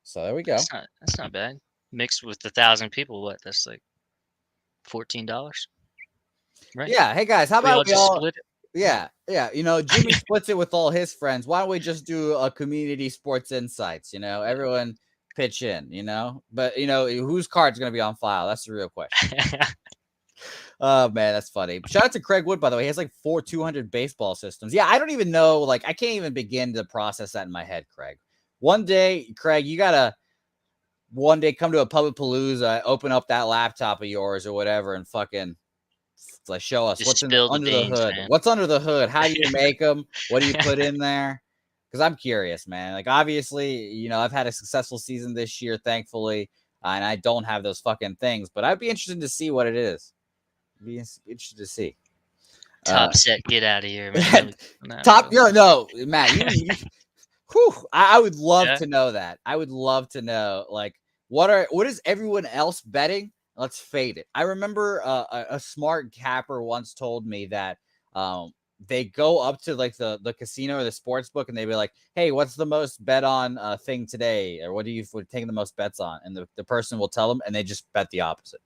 So there we go. That's not bad. Mixed with 1,000 people, what? That's like $14, right? Yeah. Hey guys, how We all about we just all? split it. Yeah. You know, Jimmy splits it with all his friends. Why don't we just do a community sports insights? You know, everyone pitch in. You know, but you know, whose card's gonna be on file? That's the real question. Oh man, that's funny. Shout out to Craig Wood, by the way. He has like 200 baseball systems. Yeah, I don't even know. Like, I can't even begin to process that in my head, Craig. One day, Craig, you gotta one day come to a Public Palooza, open up that laptop of yours or whatever, and fucking like show us Just what's spill the under the beans, hood. man. What's under the hood? How do you make them? What do you put in there? Because I'm curious, man. Like, obviously, you know, I've had a successful season this year, thankfully, and I don't have those fucking things. But I'd be interested to see what it is. Be interested to see. Top set, get out of here, man. Top, no, Matt. Whew, I would love Yeah. to know that. I would love to know, like, what is everyone else betting? Let's fade it. I remember a smart capper once told me that they go up to like the casino or the sports book and they'd be like, "Hey, what's the most bet on thing today? Or what do you take the most bets on?" And the person will tell them, and they just bet the opposite.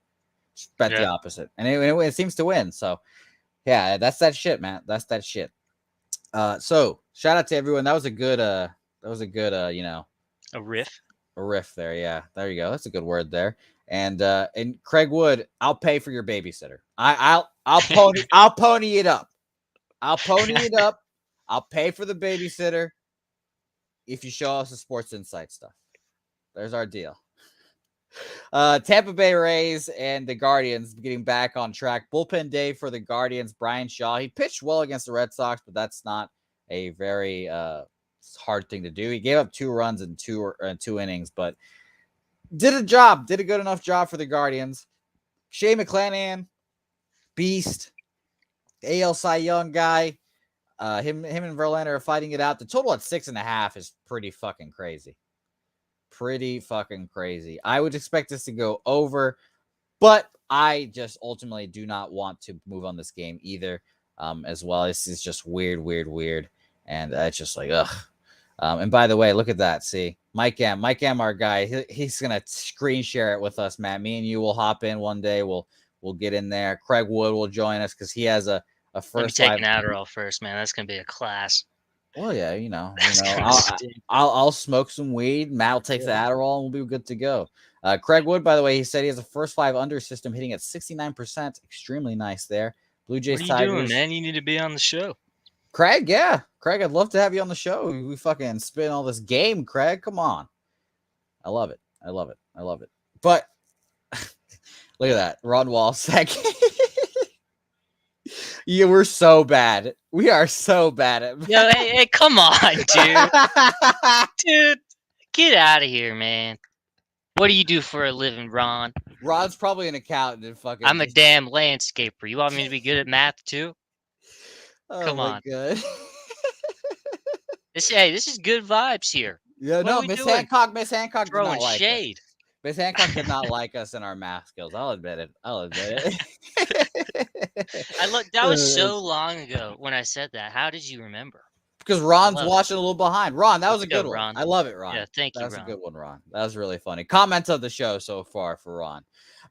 The opposite, and it seems to win. So, yeah, that's that shit, man. That's that shit. So shout out to everyone. That was a good, you know, a riff there. Yeah, there you go. That's a good word there. And Craig Wood, I'll pay for your babysitter. I'll pony it up. I'll pony it up. I'll pay for the babysitter if you show us the Sports Insight stuff. There's our deal. Tampa Bay Rays and the Guardians getting back on track. Bullpen day for the Guardians. Brian Shaw, he pitched well against the Red Sox, but that's not a very hard thing to do. He gave up 2 runs in 2 innings, but did a good enough job for the Guardians. Shea McClanahan, beast, AL Cy Young guy. Him and Verlander are fighting it out. The total at 6.5 is pretty fucking crazy. I would expect this to go over, but I just ultimately do not want to move on this game either. As well, this is just weird, and it's just like ugh. And by the way, look at that. See, Mike M, our guy. He's gonna screen share it with us, Matt. Me and you will hop in one day. We'll get in there. Craig Wood will join us because he has a first. Let me take an Adderall first, man. That's gonna be a class. Well, yeah, you know, I'll smoke some weed. Matt will take the Adderall, and we'll be good to go. Craig Wood, by the way, he said he has a first 5 under system hitting at 69%. Extremely nice there. Blue Jays. What are you doing, man? You need to be on the show. Craig, yeah. Craig, I'd love to have you on the show. We fucking spin all this game, Craig. Come on. I love it. But look at that. Ron Walsack. Yeah, we're so bad. We are so bad at Yo, hey, come on, dude. Dude, get out of here, man. What do you do for a living, Ron? Ron's probably an accountant and fucking. I'm a damn landscaper. You want me to be good at math too? Come on. Good. This is good vibes here. Yeah, no, Miss Hancock did not like shade. Miss Hancock did not like us in our math skills. I'll admit it. That was so long ago when I said that. How did you remember? Because Ron's watching a little behind. Ron, that was a good one. Ron. I love it, Ron. Yeah, thank you, That was Ron. a good one, Ron. That was really funny. Comments of the show so far for Ron.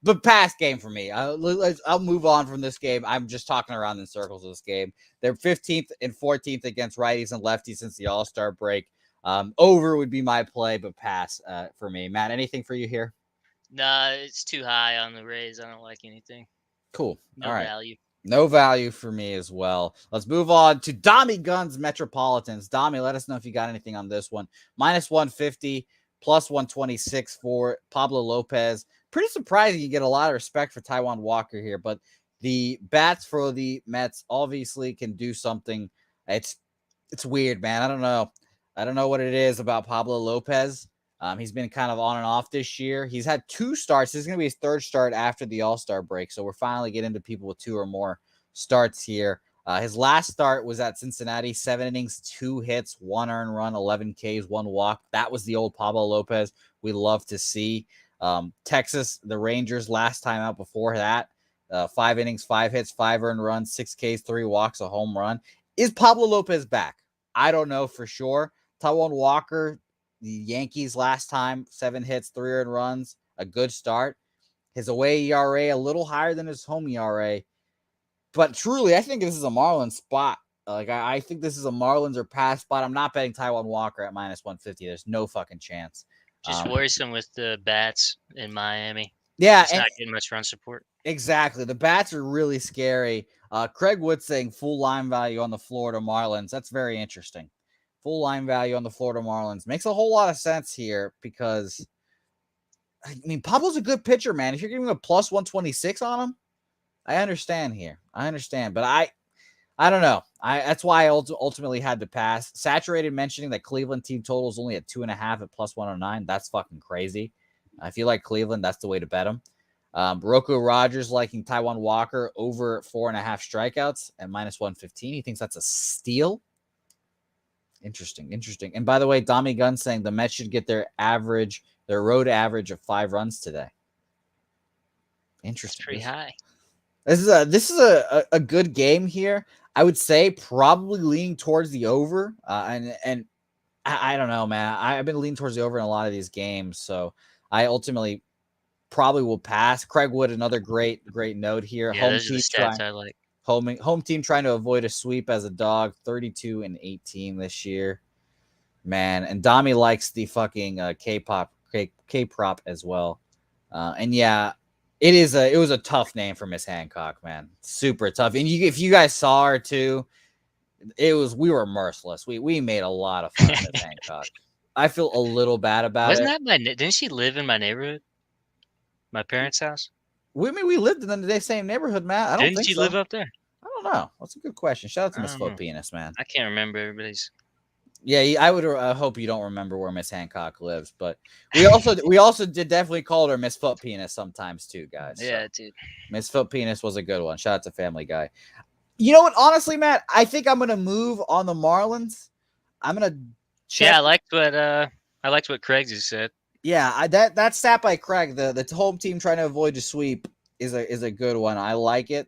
But past game for me. I'll move on from this game. I'm just talking around in circles of this game. They're 15th and 14th against righties and lefties since the All-Star break. Over would be my play, but pass for me. Matt, anything for you here? Nah, it's too high on the Rays. I don't like anything. Cool. No All right. value. No value for me as well. Let's move on to Dami Guns Metropolitans. Dami, let us know if you got anything on this one. -150, +126 for Pablo Lopez. Pretty surprising you get a lot of respect for Taijuan Walker here, but the bats for the Mets obviously can do something. It's weird, man. I don't know what it is about Pablo Lopez. He's been kind of on and off this year. He's had 2 starts. This is going to be his 3rd start after the All-Star break. So we're finally getting to people with 2 or more starts here. His last start was at Cincinnati, 7 innings, 2 hits, 1 earned run, 11 Ks, 1 walk. That was the old Pablo Lopez we love to see. Texas, the Rangers last time out before that, 5 innings, 5 hits, 5 earned runs, 6 Ks, 3 walks, a home run. Is Pablo Lopez back? I don't know for sure. Taijuan Walker, the Yankees last time, 7 hits, 3 earned runs, a good start. His away ERA a little higher than his home ERA. But truly, I think this is a Marlins spot. Like, I think this is a Marlins or pass spot. I'm not betting Taijuan Walker at minus 150. There's no fucking chance. Just worrisome with the bats in Miami. Yeah, It's and not getting much run support. exactly. The bats are really scary. Craig Wood saying full line value on the Florida Marlins. That's very interesting. Full line value on the Florida Marlins makes a whole lot of sense here because, I mean, Pablo's a good pitcher, man. If you're giving him a plus 126 on him, I understand here. I understand, but I don't know. That's why I ultimately had to pass. Saturated mentioning that Cleveland team total is only at 2.5 at plus 109. That's fucking crazy. If you like Cleveland, that's the way to bet them. Roku Rogers liking Taijuan Walker over 4.5 strikeouts at minus 115. He thinks that's a steal. Interesting. And by the way, Dommy Gunn saying the Mets should get their road average of 5 runs today. Interesting. That's pretty high. This is a good game here. I would say probably leaning towards the over. And I don't know, man. I've been leaning towards the over in a lot of these games, so I ultimately probably will pass. Craig Wood, another great note here. Yeah, those are the stats I like. Home team trying to avoid a sweep as a dog, 32-18 this year, man. And Dami likes the fucking K-prop as well. And yeah, it was a tough name for Miss Hancock, man. Super tough. And if you guys saw her too, we were merciless. We made a lot of fun of Miss Hancock. I feel a little bad about it. Didn't she live in my neighborhood? My parents' house? We lived in the same neighborhood, Matt. I don't think so. Didn't she live up there? I don't know. That's a good question. Shout out to Miss Foot Penis, man. I can't remember everybody's. Yeah, I would hope you don't remember where Miss Hancock lives, but we also did definitely call her Miss Foot Penis sometimes too, guys. Yeah, dude. Miss Foot Penis was a good one. Shout out to Family Guy. You know what? Honestly, Matt, I think I'm gonna move on the Marlins. I'm gonna check. Yeah, I liked what Craig just said. Yeah, that stat by Craig, the home team trying to avoid a sweep is a good one. I like it.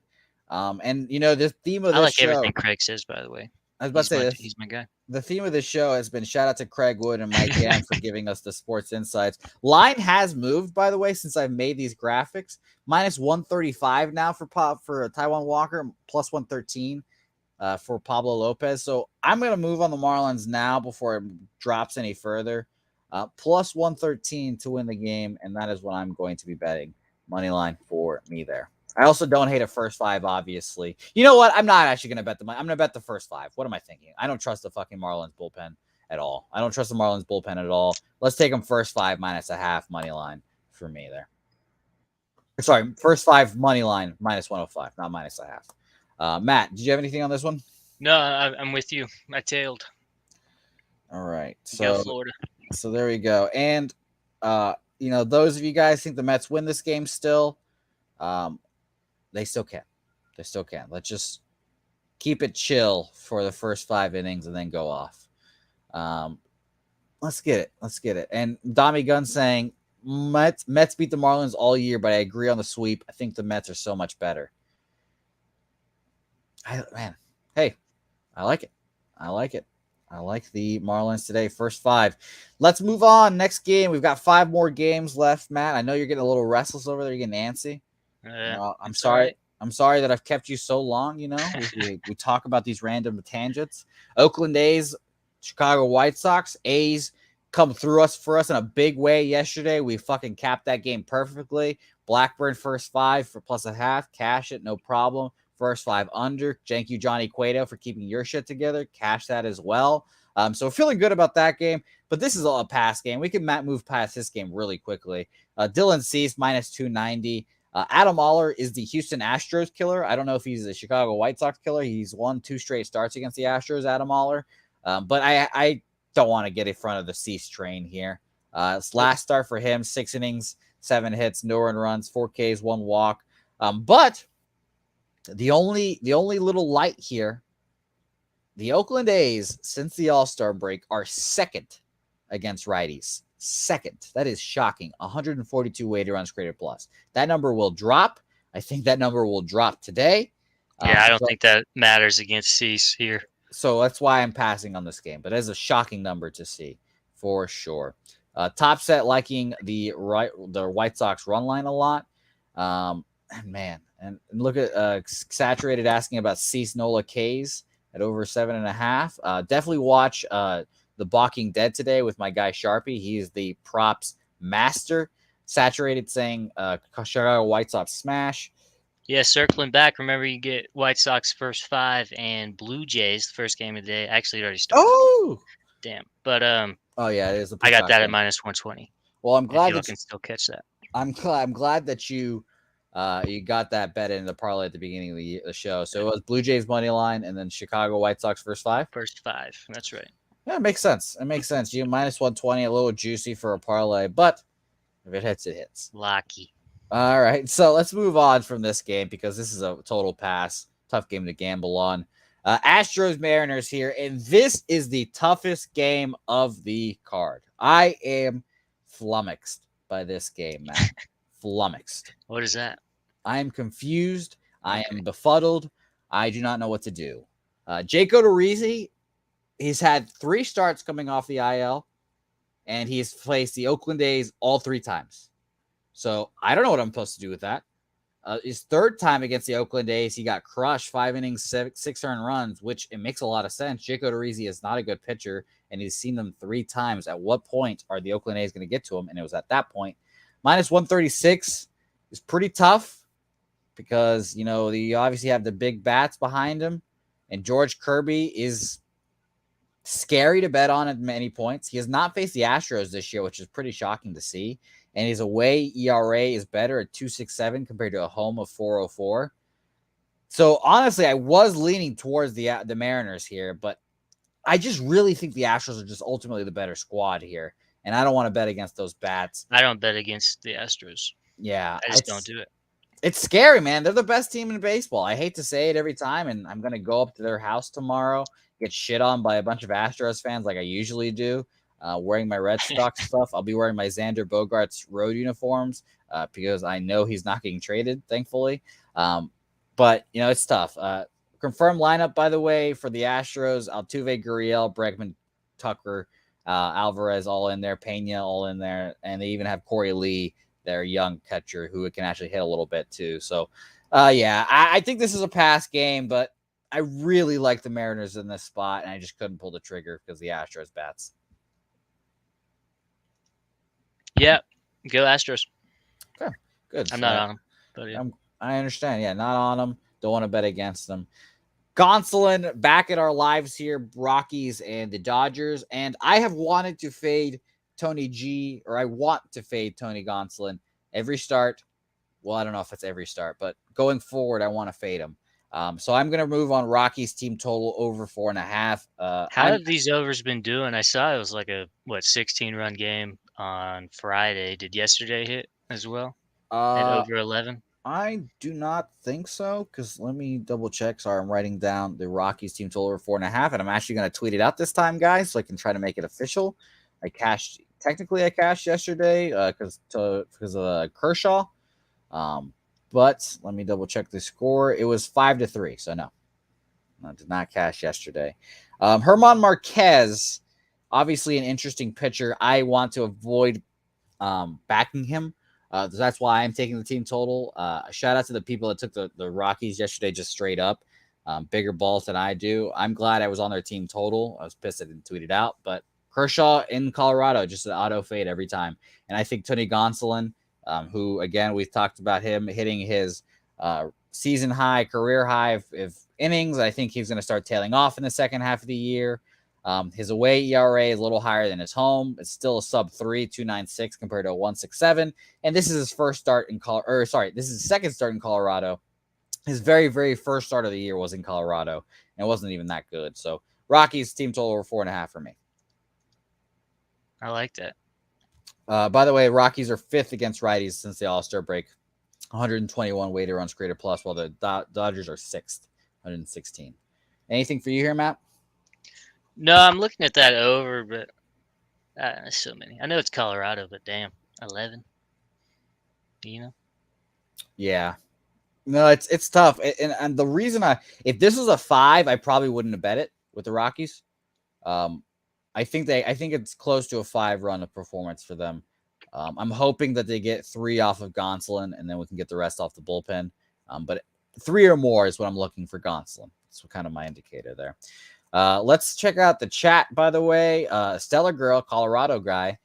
And you know, the theme of this show, everything Craig says, by the way. I was about to say this. He's my guy. The theme of this show has been shout out to Craig Wood and Mike Gann for giving us the sports insights. Line has moved, by the way, since I've made these graphics. Minus 135 now for Taijuan Walker, plus 113 for Pablo Lopez. So I'm going to move on the Marlins now before it drops any further. Plus 113 to win the game, and that is what I'm going to be betting. Money line for me there. I also don't hate a first 5, obviously. You know what? I'm not actually going to bet I'm going to bet the first 5. What am I thinking? I don't trust the fucking Marlins bullpen at all. I don't trust the Marlins bullpen at all. Let's take them first 5 minus a half money line for me there. Sorry, first 5 money line minus 105, not minus a half. Matt, did you have anything on this one? No, I'm with you. I tailed. All right. Go Florida. So there we go. And, you know, those of you guys think the Mets win this game still, they still can. They still can. Let's just keep it chill for the first 5 innings and then go off. Let's get it. And Dommy Gunn saying, Mets beat the Marlins all year, but I agree on the sweep. I think the Mets are so much better. Hey, I like it. I like the Marlins today. First 5. Let's move on. Next game. We've got 5 more games left, Matt. I know you're getting a little restless over there. You're getting antsy. I'm sorry. Right. I'm sorry that I've kept you so long. You know, we talk about these random tangents. Oakland A's, Chicago White Sox. A's come through for us in a big way yesterday. We fucking capped that game perfectly. Blackburn first 5 for plus a half. Cash it, no problem. First 5 under. Thank you, Johnny Cueto, for keeping your shit together. Cash that as well. So feeling good about that game. But this is all a pass game. We can move past this game really quickly. Dylan Cease minus 290. Adam Oller is the Houston Astros killer. I don't know if he's the Chicago White Sox killer. He's won 2 straight starts against the Astros, Adam Oller. But I don't want to get in front of the Cease train here. Last start for him, 6 innings, 7 hits, no earned runs, 4 Ks, 1 walk. But the only little light here, the Oakland A's, since the All-Star break, are second against righties. Second. That is shocking. 142 weighted runs created plus. That number will drop. I think that number will drop today. Yeah, I don't think that matters against Cease here. So that's why I'm passing on this game. But it's a shocking number to see for sure. Top set liking the White Sox run line a lot. Man, and look at Saturated asking about Cease Nola K's at over 7.5. Definitely watch The Balking Dead today with my guy Sharpie. He's the props master. Saturated saying Chicago White Sox smash. Yeah, circling back, remember you get White Sox first 5 and Blue Jays the first game of the day. Actually, it already started. Oh, damn. But oh yeah, it is. I got that at minus 120. Well, I'm glad if y'all that can still catch that. I'm glad that you got that bet in the parlay at the beginning of the show. So it was Blue Jays money line and then Chicago White Sox first 5. First 5. That's right. Yeah, it makes sense. It makes sense. You minus 120, a little juicy for a parlay, but if it hits, it hits. Lucky. All right, so let's move on from this game because this is a total pass. Tough game to gamble on. Astros Mariners here, and this is the toughest game of the card. I am flummoxed by this game, Matt. Flummoxed. What is that? I am confused. I am befuddled. I do not know what to do. Jake Odorizzi, he's had 3 starts coming off the IL, and he's faced the Oakland A's all 3 times. So I don't know what I'm supposed to do with that. His 3rd time against the Oakland A's, he got crushed, 5 innings, 6 earned runs, which it makes a lot of sense. Jake Odorizzi is not a good pitcher, and he's seen them 3 times. At what point are the Oakland A's going to get to him? And it was at that point. Minus 136 is pretty tough because, you know, you obviously have the big bats behind him, and George Kirby is scary to bet on at many points. He has not faced the Astros this year, which is pretty shocking to see. And his away ERA is better at 2.67 compared to a home of 4.04. So honestly, I was leaning towards the Mariners here, but I just really think the Astros are just ultimately the better squad here, and I don't want to bet against those bats. I don't bet against the Astros. Yeah, I just don't do it. It's scary, man. They're the best team in baseball. I hate to say it every time, and I'm gonna go up to their house tomorrow, get shit on by a bunch of Astros fans like I usually do. Wearing my Red Sox stuff. I'll be wearing my Xander Bogaerts road uniforms because I know he's not getting traded, thankfully. But, you know, it's tough. Confirmed lineup, by the way, for the Astros, Altuve, Gurriel, Bregman, Tucker, Alvarez all in there, Pena all in there, and they even have Corey Lee, their young catcher, who can actually hit a little bit too. So, yeah, I think this is a pass game, but I really like the Mariners in this spot, and I just couldn't pull the trigger because the Astros bats. Yeah, go Astros. Okay, good. I'm not on them, but yeah. I understand. Yeah, not on them. Don't want to bet against them. Gonsolin back at our lives here, Rockies and the Dodgers. And I have wanted to fade Tony G, or I want to fade Tony Gonsolin every start. Well, I don't know if it's every start, but going forward, I want to fade him. So I'm going to move on Rockies team total over 4.5. How have these overs been doing? I saw it was like a 16-run game on Friday. Did yesterday hit as well at over 11? I do not think so, because let me double check. Sorry, I'm writing down the Rockies team total over 4.5, and I'm actually going to tweet it out this time, guys, so I can try to make it official. I cashed yesterday because of Kershaw. But let me double check the score. It was 5-3, so no. I did not cash yesterday. Herman Marquez, obviously an interesting pitcher. I want to avoid backing him. That's why I'm taking the team total. Shout out to the people that took the Rockies yesterday just straight up. Bigger balls than I do. I'm glad I was on their team total. I was pissed I didn't tweet it out. But Kershaw in Colorado, just an auto fade every time. And I think Tony Gonsolin, who, again, we've talked about him hitting his season high, career high of innings. I think he's going to start tailing off in the second half of the year. His away ERA is a little higher than his home. It's still a sub-3, 2.96 compared to a 1.67. And this is his first start in this is his second start in Colorado. His very, very first start of the year was in Colorado, and it wasn't even that good. So Rockies team total over 4.5 for me. I like that. By the way, Rockies are 5th against righties since the All-Star break. 121 weighted runs created plus, while the Dodgers are 6th, 116. Anything for you here, Matt? No, I'm looking at that over, but there's so many. I know it's Colorado, but damn, 11. You know? Yeah. No, it's tough. And the reason if this was a 5, I probably wouldn't have bet it. with the Rockies. I think it's close to a 5-run of performance for them. I'm hoping that they get 3 off of Gonsolin, and then we can get the rest off the bullpen. But 3 or more is what I'm looking for Gonsolin. That's kind of my indicator there. Let's check out the chat, by the way. Stellar Girl, Colorado guy,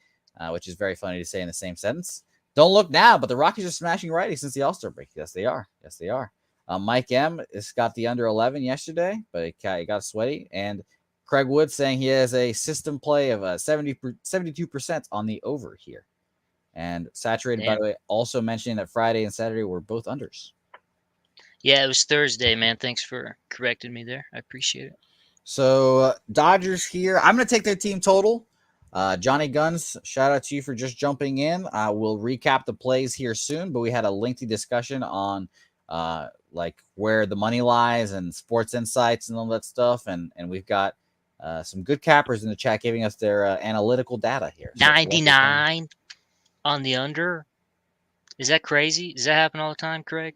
which is very funny to say in the same sentence. Don't look now, but the Rockies are smashing righties since the All-Star break. Yes, they are. Yes, they are. Mike M has got the under 11 yesterday, but it got sweaty. And Craig Wood saying he has a system play of 72% on the over here. And Saturated, by the way, also mentioning that Friday and Saturday were both unders. Yeah, it was Thursday, man. Thanks for correcting me there. I appreciate it. So Dodgers here. I'm going to take their team total. Johnny Guns, shout out to you for just jumping in. We'll recap the plays here soon, but we had a lengthy discussion on like where the money lies and sports insights and all that stuff. And we've got some good cappers in the chat giving us their analytical data here. So 99 on the under. Is that crazy? Does that happen all the time, Craig?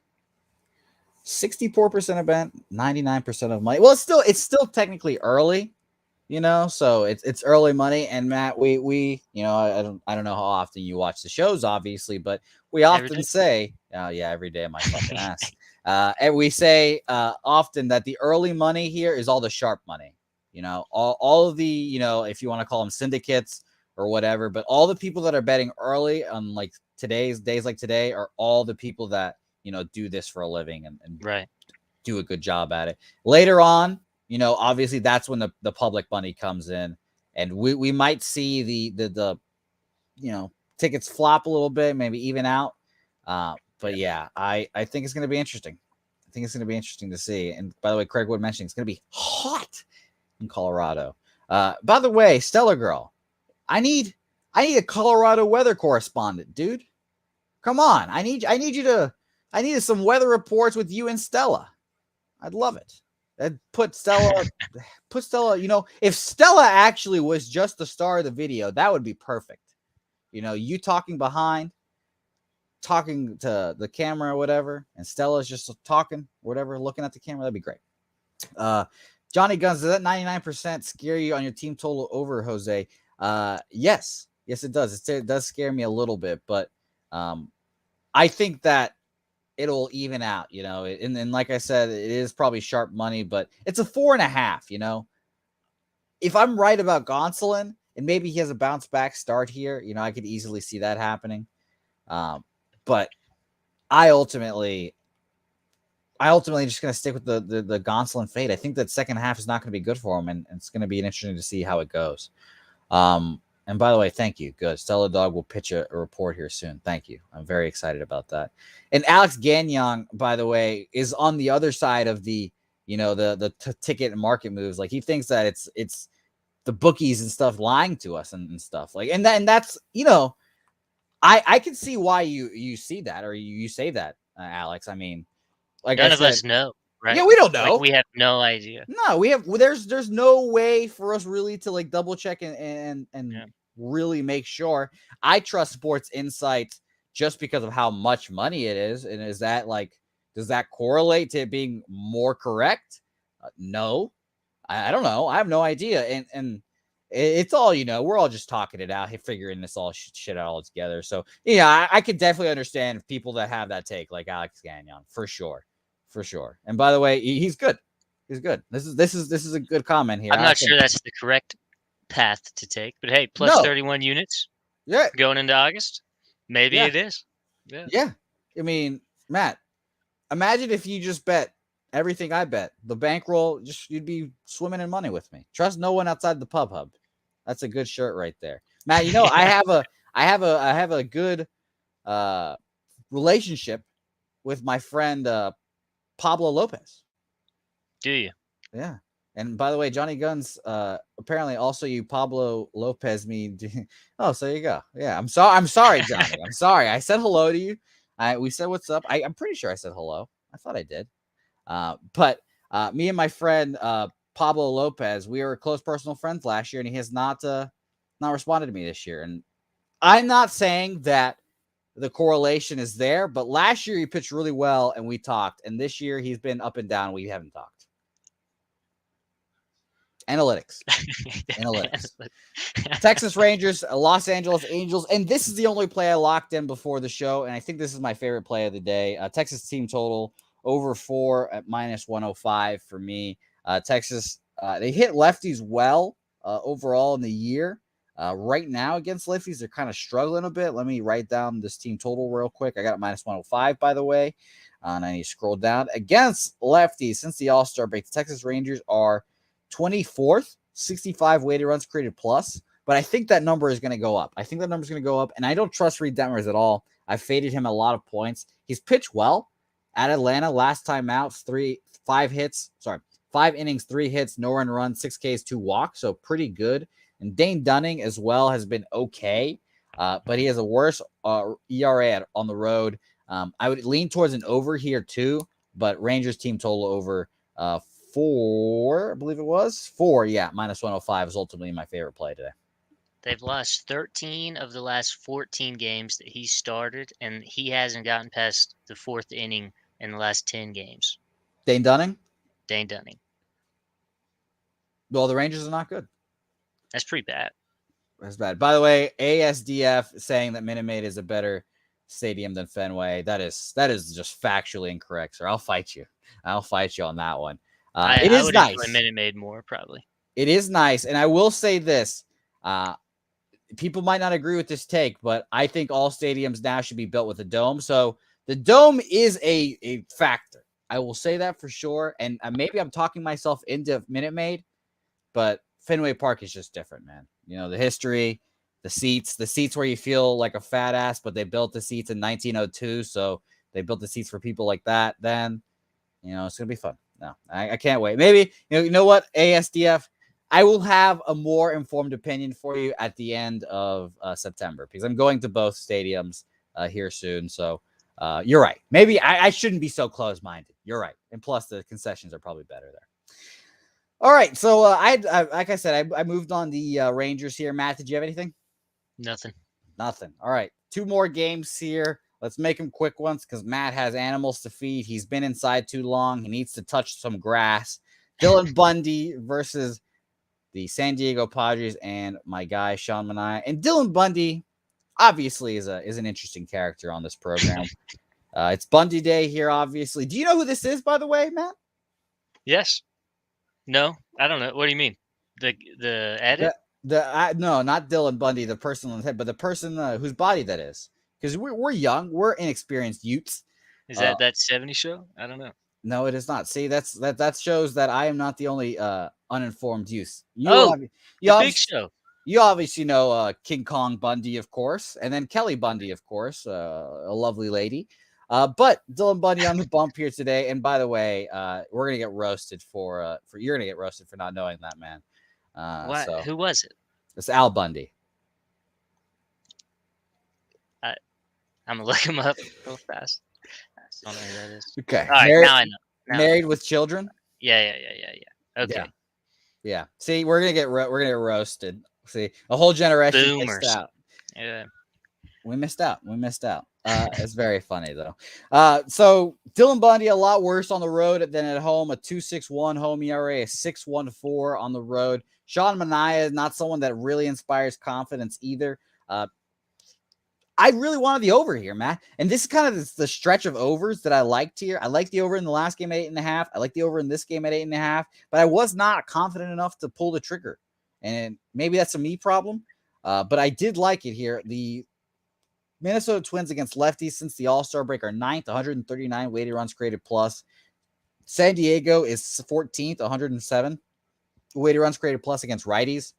64% of bet, 99% of money. Well, it's still technically early, so it's early money. And Matt, we I don't know how often you watch the shows, obviously, but we often say, every day of my fucking ass. And we say often that the early money here is all the sharp money. All of the, if you want to call them syndicates or whatever, but all the people that are betting early on like days like today are all the people that do this for a living and right. do a good job at it. Later on, obviously that's when the public money comes in, and we might see the tickets flop a little bit, maybe even out. But yeah, I think it's going to be interesting. I think it's going to be interesting to see. And by the way, Craig Wood mentioning it's going to be hot in Colorado. By the way, Stellar Girl, I need a Colorado weather correspondent, dude. Come on, I need some weather reports with you and Stella. I'd love it. I'd put Stella. If Stella actually was just the star of the video, that would be perfect. You talking behind, talking to the camera or whatever, and Stella's just talking, whatever, looking at the camera. That'd be great. Johnny Guns, does that 99% scare you on your team total over, Jose? Yes, it does. It does scare me a little bit, but I think that it'll even out, and like I said, it is probably sharp money, but it's a 4.5, If I'm right about Gonsolin and maybe he has a bounce back start here, I could easily see that happening. But I ultimately just going to stick with the Gonsolin fade. I think that second half is not going to be good for him, and it's going to be interesting to see how it goes. And by the way, thank you. Good. Stella Dog will pitch a report here soon. Thank you. I'm very excited about that. And Alex Gagnon, by the way, is on the other side of the ticket and market moves. Like he thinks that it's the bookies and stuff lying to us and stuff like, and that's, I can see why you see that, or you say that, Alex. I mean, like none of us know. Right? Yeah, we don't know. Like we have no idea. No, there's no way for us really to like double check and really make sure. I trust Sports Insight just because of how much money it is. And is that like, does that correlate to it being more correct? No, I don't know. I have no idea. And it's all, we're all just talking it out, figuring this all shit out all together. So yeah, I could definitely understand people that have that take, like Alex Gagnon, for sure. And by the way, he's good. He's good. This is a good comment here. I'm not sure that's the correct path to take, but hey, plus 31 units. Yeah. Going into August. Maybe it is. Yeah. I mean, Matt, imagine if you just bet everything I bet. The bankroll, you'd be swimming in money with me. Trust no one outside the pub hub. That's a good shirt right there. Matt, I have a good relationship with my friend Pablo Lopez. Do you? Yeah. And by the way, Johnny Guns, apparently also you Pablo Lopez me. Oh, so there you go. Yeah. I'm sorry, Johnny. I'm sorry. I said hello to you. We said what's up. I'm pretty sure I said hello. I thought I did. But me and my friend Pablo Lopez, we were close personal friends last year, and he has not responded to me this year. And I'm not saying that the correlation is there, but last year he pitched really well and we talked, and this year he's been up and down. We haven't talked. Analytics. Texas Rangers, Los Angeles Angels, and this is the only play I locked in before the show, and I think this is my favorite play of the day. Texas team total over 4 at -105 for me. Texas, they hit lefties well overall in the year. Right now against lefties, they're kind of struggling a bit. Let me write down this team total real quick. I got it -105, by the way. And I need to scroll down. Against lefties, since the All-Star break, the Texas Rangers are 24th, 65 weighted runs created plus. But I think that number is going to go up. I think that number is going to go up. And I don't trust Reed Detmers at all. I faded him a lot of points. He's pitched well at Atlanta. Last time out, 5 innings, 3 hits, no run run, 6 Ks, 2 walks. So pretty good. And Dane Dunning as well has been okay. But he has a worse ERA on the road. I would lean towards an over here too. But Rangers team total over 4, I believe it was. 4, yeah, -105 is ultimately my favorite play today. They've lost 13 of the last 14 games that he started, and he hasn't gotten past the 4th inning in the last 10 games. Dane Dunning? Dane Dunning. Well, the Rangers are not good. That's pretty bad. That's bad. By the way, ASDF saying that Minute Maid is a better stadium than Fenway. That is just factually incorrect, sir. I'll fight you. I'll fight you on that one. It is nice. Minute Maid more, probably. It is nice. And I will say this. People might not agree with this take, but I think all stadiums now should be built with a dome. So the dome is a factor. I will say that for sure. And maybe I'm talking myself into Minute Maid, but Fenway Park is just different, man. You know, the history, the seats where you feel like a fat ass, but they built the seats in 1902. So they built the seats for people like that. Then, you know, it's going to be fun. No, I can't wait. Maybe, you know what, ASDF, I will have a more informed opinion for you at the end of September because I'm going to both stadiums here soon. So you're right. Maybe I shouldn't be so close-minded. You're right. And plus, the concessions are probably better there. All right. So like I said, I moved on the Rangers here. Matt, did you have anything? Nothing. All right. 2 more games here. Let's make them quick ones because Matt has animals to feed. He's been inside too long. He needs to touch some grass. Dylan Bundy versus the San Diego Padres and my guy, Sean Manaea. And Dylan Bundy obviously is an interesting character on this program. It's Bundy Day here, obviously. Do you know who this is, by the way, Matt? Yes. No, I don't know. What do you mean? The edit? No, not Dylan Bundy, the person on the head, but the person whose body that is. Because we're young, we're inexperienced youths. Is that 70 show? I don't know. No, it is not. See, that shows that I am not the only uninformed youth. Big Show. You obviously know King Kong Bundy, of course, and then Kelly Bundy, of course, a lovely lady. But Dylan Bundy on the bump here today. And by the way, we're gonna get roasted for you're gonna get roasted for not knowing that, man. What? So, who was it? It's Al Bundy. I'm gonna look him up real fast. I don't know who that is. Okay. All right, now I know. Married with children? Yeah. Okay. Yeah. See, we're gonna get roasted. See, a whole generation missed out. Yeah. We missed out. It's very funny though. So Dylan Bundy a lot worse on the road than at home. A 2.61 home ERA, a 6.14 on the road. Sean Manaea is not someone that really inspires confidence either. I really wanted the over here, Matt. And this is kind of the stretch of overs that I liked here. I liked the over in the last game at 8.5. I like the over in this game at 8.5. But I was not confident enough to pull the trigger. And maybe that's a me problem. But I did like it here. The Minnesota Twins against lefties since the All-Star break are 9th, 139 weighted runs created plus. San Diego is 14th, 107 weighted runs created plus against righties.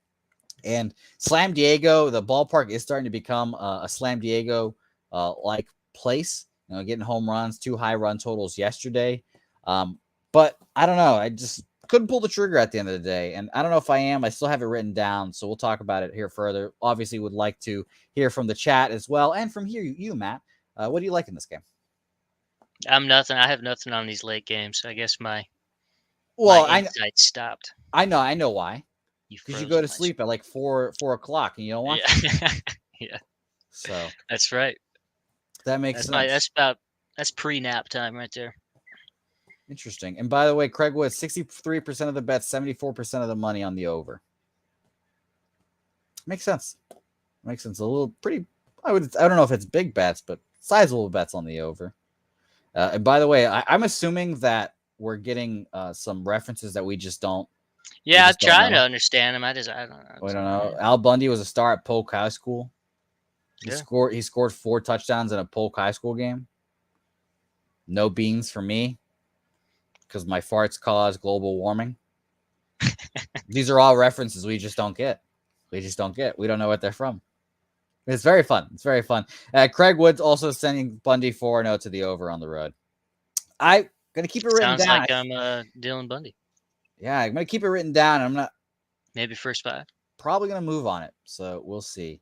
And Slam Diego, the ballpark is starting to become a Slam Diego like place. You know, getting home runs, 2 high run totals yesterday. But I don't know. I just couldn't pull the trigger at the end of the day. And I don't know if I am. I still have it written down. So we'll talk about it here further. Obviously, would like to hear from the chat as well. And from here, you Matt. What do you like in this game? I'm nothing. I have nothing on these late games. I guess my insight stopped. I know why. Because you go to sleep at like 4 o'clock and you don't want to. Yeah. So that's right. That makes sense. That's pre-nap time right there. Interesting. And by the way, Craig Wood, 63% of the bets, 74% of the money on the over. Makes sense. Makes sense. A little pretty. I don't know if it's big bets, but sizable bets on the over. And by the way, I'm assuming that we're getting some references that we just don't. Yeah, I'm don't trying to know. understand him. I don't know. We don't know. Al Bundy was a star at Polk High School. He Yeah. scored 4 touchdowns in a Polk High School game. No beans for me because my farts cause global warming. These are all references we just don't get. We just don't get. We don't know what they're from. It's very fun. It's very fun. Craig Woods also sending Bundy 4-0 to the over on the road. I'm going to keep it written Sounds down. like I'm Dylan Bundy. Yeah, I'm going to keep it written down. I'm not. Maybe first 5. Probably going to move on it. So we'll see.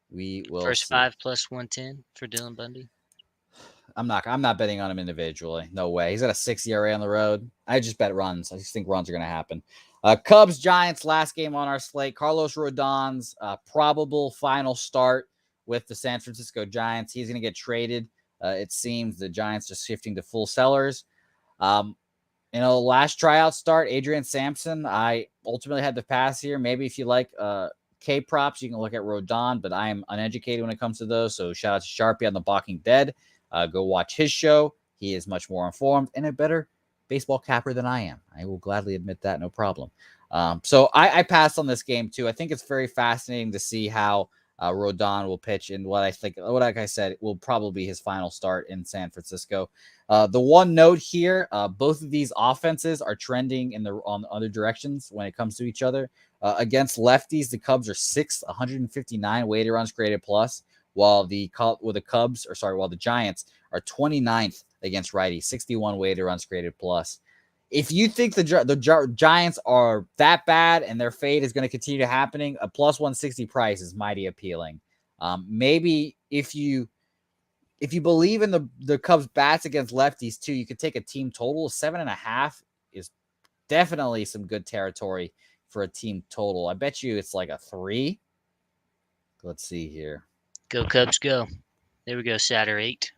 We will First see. 5 plus 110 for Dylan Bundy. I'm not betting on him individually. No way. He's got a 6 ERA on the road. I just bet runs. I just think runs are going to happen. Cubs Giants last game on our slate. Carlos Rodon's probable final start with the San Francisco Giants. He's going to get traded. It seems the Giants are shifting to full sellers. Last tryout start, Adrian Sampson. I ultimately had to pass here. Maybe if you like K props, you can look at Rodon, but I am uneducated when it comes to those. So shout out to Sharpie on The Walking Dead. Go watch his show. He is much more informed and a better baseball capper than I am. I will gladly admit that, no problem. So I passed on this game too. I think it's very fascinating to see how Rodon will pitch in what like I said, will probably be his final start in San Francisco. The one note here, both of these offenses are trending on other directions when it comes to each other. Against lefties, the Cubs are 6th, 159 weighted runs created plus, while the Giants are 29th against righties, 61 weighted runs created plus. If you think the Giants are that bad and their fate is going to continue to happening, a plus 160 price is mighty appealing. Maybe if you believe in the Cubs bats against lefties too, you could take a team total. 7.5 is definitely some good territory for a team total. I bet you it's like a 3. Let's see here. Go Cubs, go! There we go. Saturated.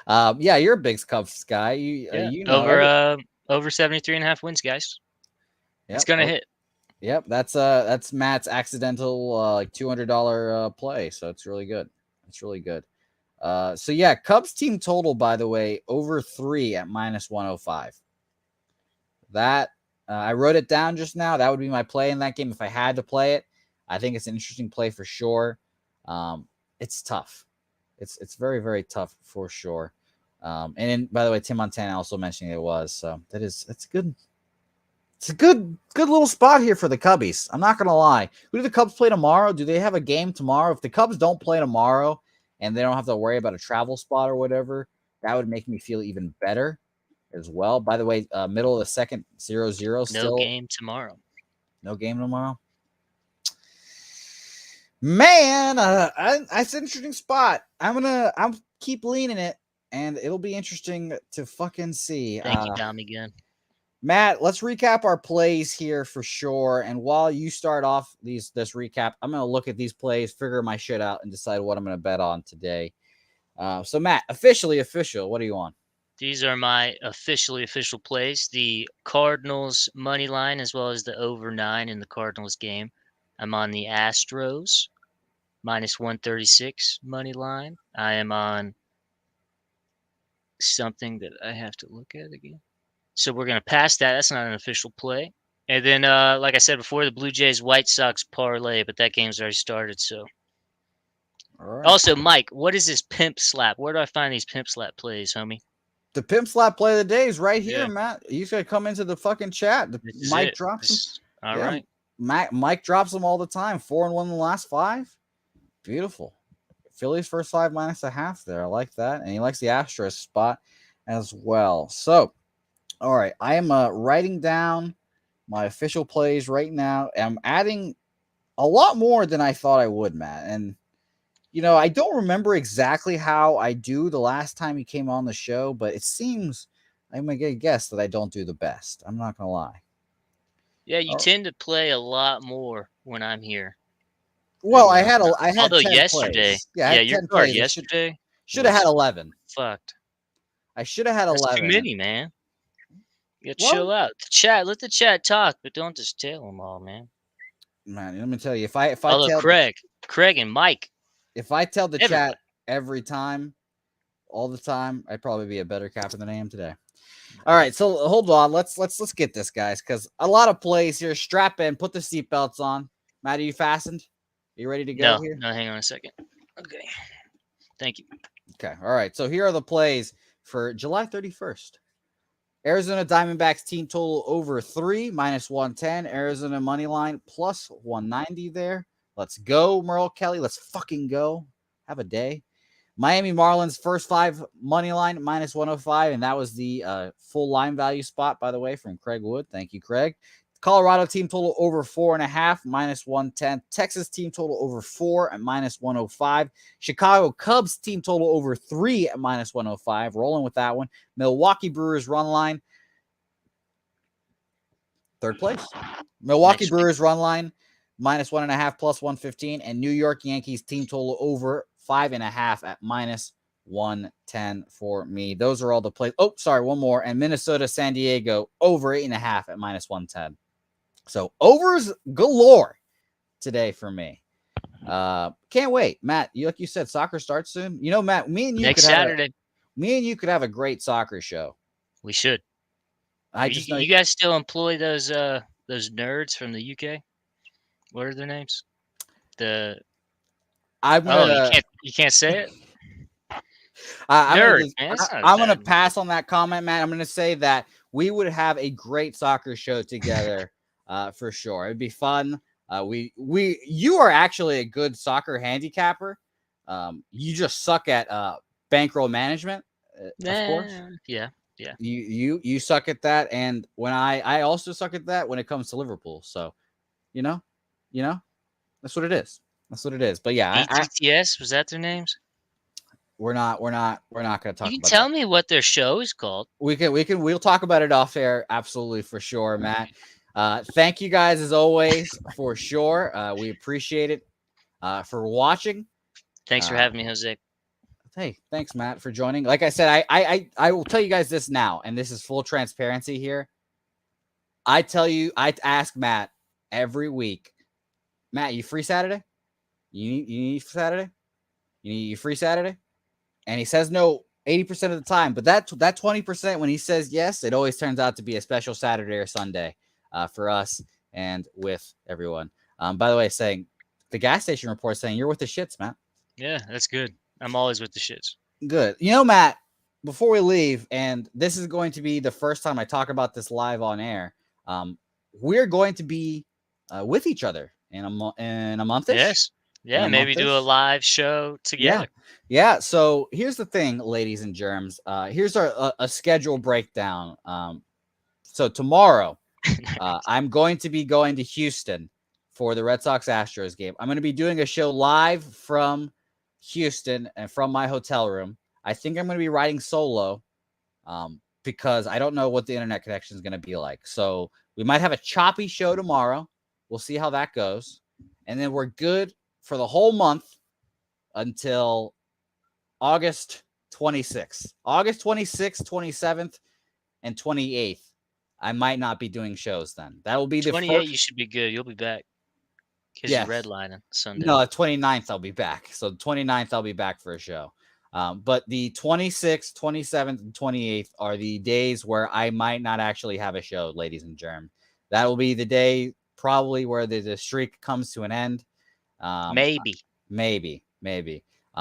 Yeah, you're a big Cubs guy. You know over 73.5 wins, guys. Yep. It's gonna hit. Yep, that's Matt's accidental like $200 play, so it's really good. It's really good. So yeah, Cubs team total, by the way, over 3 at -105. That I wrote it down just now. That would be my play in that game if I had to play it. I think it's an interesting play for sure. It's tough. It's very, very tough for sure. By the way, Tim Montana also mentioning it was. So it's good. It's a good little spot here for the Cubbies. I'm not gonna lie. Who do the Cubs play tomorrow? Do they have a game tomorrow? If the Cubs don't play tomorrow and they don't have to worry about a travel spot or whatever, that would make me feel even better as well. By the way, middle of the second, 0-0 still. No game tomorrow. No game tomorrow. Man, it's an interesting spot. I'm keep leaning it, and it'll be interesting to fucking see. Thank you, Tommy Gunn. Matt, let's recap our plays here for sure. And while you start off this recap, I'm gonna look at these plays, figure my shit out, and decide what I'm gonna bet on today. So Matt, official. What are you on? These are my official plays. The Cardinals money line as well as the over 9 in the Cardinals game. I'm on the Astros -136 money line. I am on something that I have to look at again. So we're going to pass that. That's not an official play. And then, like I said before, the Blue Jays White Sox parlay, but that game's already started. So, all right. Also, Mike, what is this pimp slap? Where do I find these pimp slap plays, homie? The pimp slap play of the day is right here, Matt. You just gotta come into the fucking chat. Mike drops them. All right. Mike drops them all the time. 4-1 in the last 5. Beautiful. Phillies first 5 -0.5 there. I like that. And he likes the Astros spot as well. So, all right. I am writing down my official plays right now. I'm adding a lot more than I thought I would, Matt. And I don't remember exactly how I do the last time you came on the show, but it seems I'm going to get a guess that I don't do the best. I'm not going to lie. Yeah, you tend to play a lot more when I'm here. Well, I had although 10 yesterday. plays. Yeah, your card yesterday. Should have had was 11. fucked. I should have had That's too 11. many, man. You gotta Well- chill out. The chat, let the chat talk, but don't just tell them all, man. Man, let me tell you, if I Although tell Craig and Mike, if I tell the everybody. chat every time, all the time, I'd probably be a better captain than I am today. All right, so hold on. Let's get this, guys, because a lot of plays here. Strap in, put the seatbelts on. Matt, are you fastened? Are you ready to go here? No, hang on a second. Okay. Thank you. Okay. All right. So here are the plays for July 31st. Arizona Diamondbacks team total over 3 minus 110. Arizona money line plus 190 there. Let's go, Merle Kelly. Let's fucking go. Have a day. Miami Marlins first 5 money line minus 105, and that was the full line value spot, by the way, from Craig Wood. Thank you, Craig. Colorado team total over 4.5 minus 110. Texas team total over 4 at minus 105. Chicago Cubs team total over 3 at minus 105. Rolling with that one. Milwaukee Brewers run line. Third place. Milwaukee Brewers run line minus 1.5 plus 115. And New York Yankees team total over 5.5 at minus 110 for me. Those are all the plays. Oh, sorry, one more. And Minnesota San Diego over 8.5 at minus 110. So overs galore today for me. Can't wait, Matt. Like you said, soccer starts soon. You know, Matt, me and you Next Saturday. could have a great soccer show. We should. You guys still employ those nerds from the UK? What are their names? You can't say it. I'm going to bad, pass on that comment, Matt. I'm going to say that we would have a great soccer show together for sure. It'd be fun. You are actually a good soccer handicapper. You just suck at bankroll management, of course. Yeah. You suck at that, and when I also suck at that when it comes to Liverpool. So, you know, that's what it is. But yeah, ETTS, was that their names? We're not going to talk. You can about tell that. me what their show is called. We'll talk about it off air, absolutely, for sure, Matt. Thank you guys as always for sure. We appreciate it for watching. Thanks for having me, Jose. Hey, thanks, Matt, for joining. Like I said, I will tell you guys this now, and this is full transparency here. I ask Matt every week, Matt, you free Saturday? You need Saturday? You free Saturday? And he says no 80% of the time, but that 20% when he says yes, it always turns out to be a special Saturday or Sunday for us and with everyone. By the way, saying the gas station report saying you're with the shits, Matt. Yeah, that's good. I'm always with the shits. Good. You know, Matt, before we leave, and this is going to be the first time I talk about this live on air, we're going to be with each other in a month. Yes. Yeah, maybe do a live show together. Yeah. So here's the thing, ladies and germs. Here's a schedule breakdown. So tomorrow, I'm going to be going to Houston for the Red Sox Astros game. I'm going to be doing a show live from Houston and from my hotel room. I think I'm going to be riding solo because I don't know what the internet connection is going to be like. So we might have a choppy show tomorrow. We'll see how that goes. And then we're good for the whole month until August 26th. August 26th, 27th, and 28th. I might not be doing shows then. That will be the 28th. You should be good. You'll be back. Because you're redlining Sunday. No, 29th I'll be back. So 29th I'll be back for a show. But the 26th, 27th, and 28th are the days where I might not actually have a show, ladies and germs. That will be the day probably where the streak comes to an end. Maybe.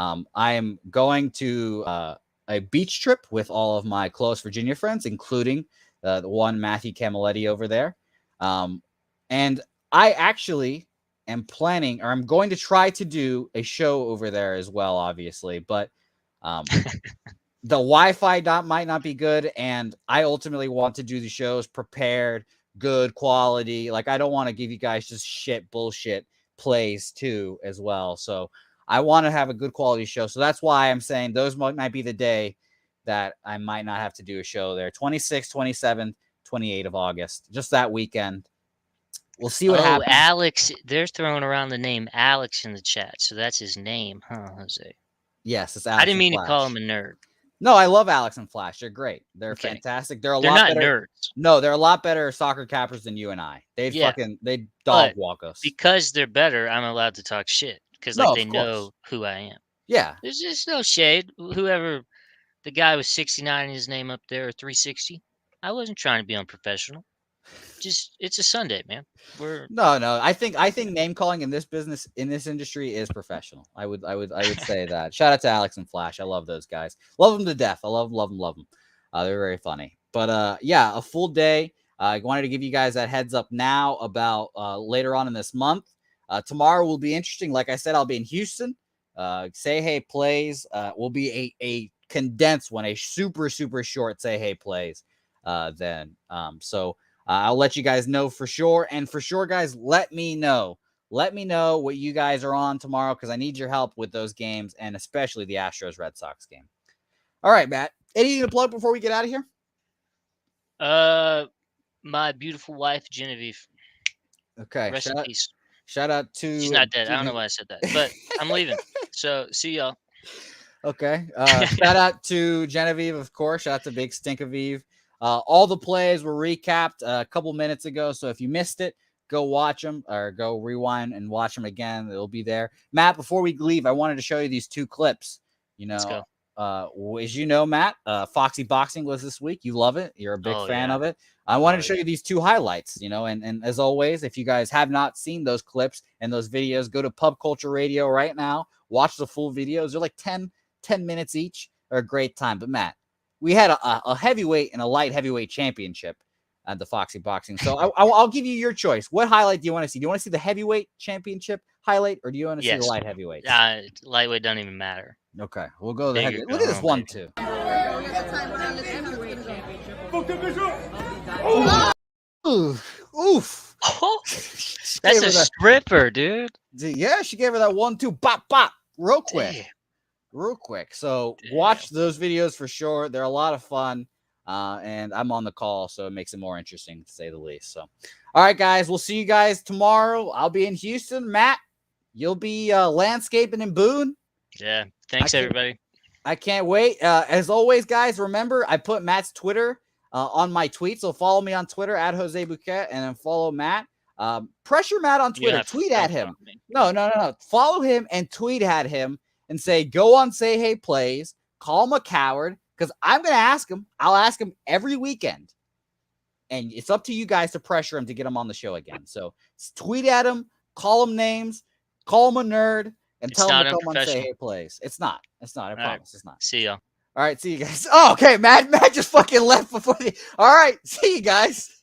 I am going to a beach trip with all of my close Virginia friends, including the one Matthew Camilletti over there. And I actually am planning, or I'm going to try to do a show over there as well, obviously. But the Wi-Fi might not be good, and I ultimately want to do the shows prepared, good quality. Like, I don't want to give you guys just bullshit plays too as well. So I want to have a good quality show. So that's why I'm saying those might be the day that I might not have to do a show there. 26, 27, 28 of August, just that weekend. We'll see what happens. Alex, they're throwing around the name Alex in the chat. So that's his name, huh, Jose? Yes, it's I Alex didn't and mean to Flash. call him a nerd. No, I love Alex and Flash. They're great. They're Okay. fantastic. They're a They're lot not better. nerds. No, they're a lot better soccer cappers than you and I. They'd Yeah, dog but walk us. because they're better, I'm allowed to talk shit because No, like of they course. know who I am. Yeah. There's just no shade. Whoever the guy with 69 in his name up there, or 360. I wasn't trying to be unprofessional. Just it's a Sunday, man. We're No. I think name calling in this business, in this industry, is professional. I would say that. Shout out to Alex and Flash. I love those guys. Love them to death. I love them. They're very funny. But yeah, a full day. I wanted to give you guys that heads up now about later on in this month. Tomorrow will be interesting. Like I said, I'll be in Houston. Say Hey plays will be a condensed one, a super short Say Hey plays. Then so. I'll let you guys know for sure. And for sure, guys, let me know. Let me know what you guys are on tomorrow because I need your help with those games and especially the Astros Red Sox game. All right, Matt. Anything to plug before we get out of here? my beautiful wife Genevieve. Okay. Rest in peace. Shout out to. She's not dead. I don't know why I said that, but I'm leaving. So see y'all. Okay. Shout out to Genevieve, of course. Shout out to Big Stinkavive. All the plays were recapped a couple minutes ago. So if you missed it, go watch them or go rewind and watch them again. It'll be there. Matt, before we leave, I wanted to show you these two clips. You know, as you know, Matt, Foxy Boxing was this week. You love it. You're a big fan of it. I wanted to show you these two highlights, you know, and as always, if you guys have not seen those clips and those videos, go to Pub Culture Radio right now. Watch the full videos. They're like 10 minutes each. They're a great time. But Matt, we had a heavyweight and a light heavyweight championship at the Foxy Boxing. So I'll give you your choice. What highlight do you want to see? Do you want to see the heavyweight championship highlight, or do you want to see the light heavyweight? Lightweight doesn't even matter. Okay, we'll go to the heavyweight. Look at this one, too. Oof. Oh, that's a stripper, dude. Yeah, she gave her that 1-2 bop real quick. Damn. Real quick. So watch those videos for sure. They're a lot of fun. And I'm on the call, so it makes it more interesting to say the least. So, all right, guys, we'll see you guys tomorrow. I'll be in Houston. Matt, you'll be landscaping in Boone. Yeah. Thanks, everybody. I can't wait. As always, guys, remember, I put Matt's Twitter on my tweet. So follow me on Twitter at Jose Bouquett and then follow Matt. Pressure Matt on Twitter. Tweet at him. No. Follow him and tweet at him. And say, go on Say Hey Plays, call him a coward, because I'm going to ask him. I'll ask him every weekend. And it's up to you guys to pressure him to get him on the show again. So tweet at him, call him names, call him a nerd, and tell him to come on Say Hey Plays. It's not. I promise. It's not. See y'all. All right, see you guys. Oh, okay, Matt just fucking left before the. All right, see you guys.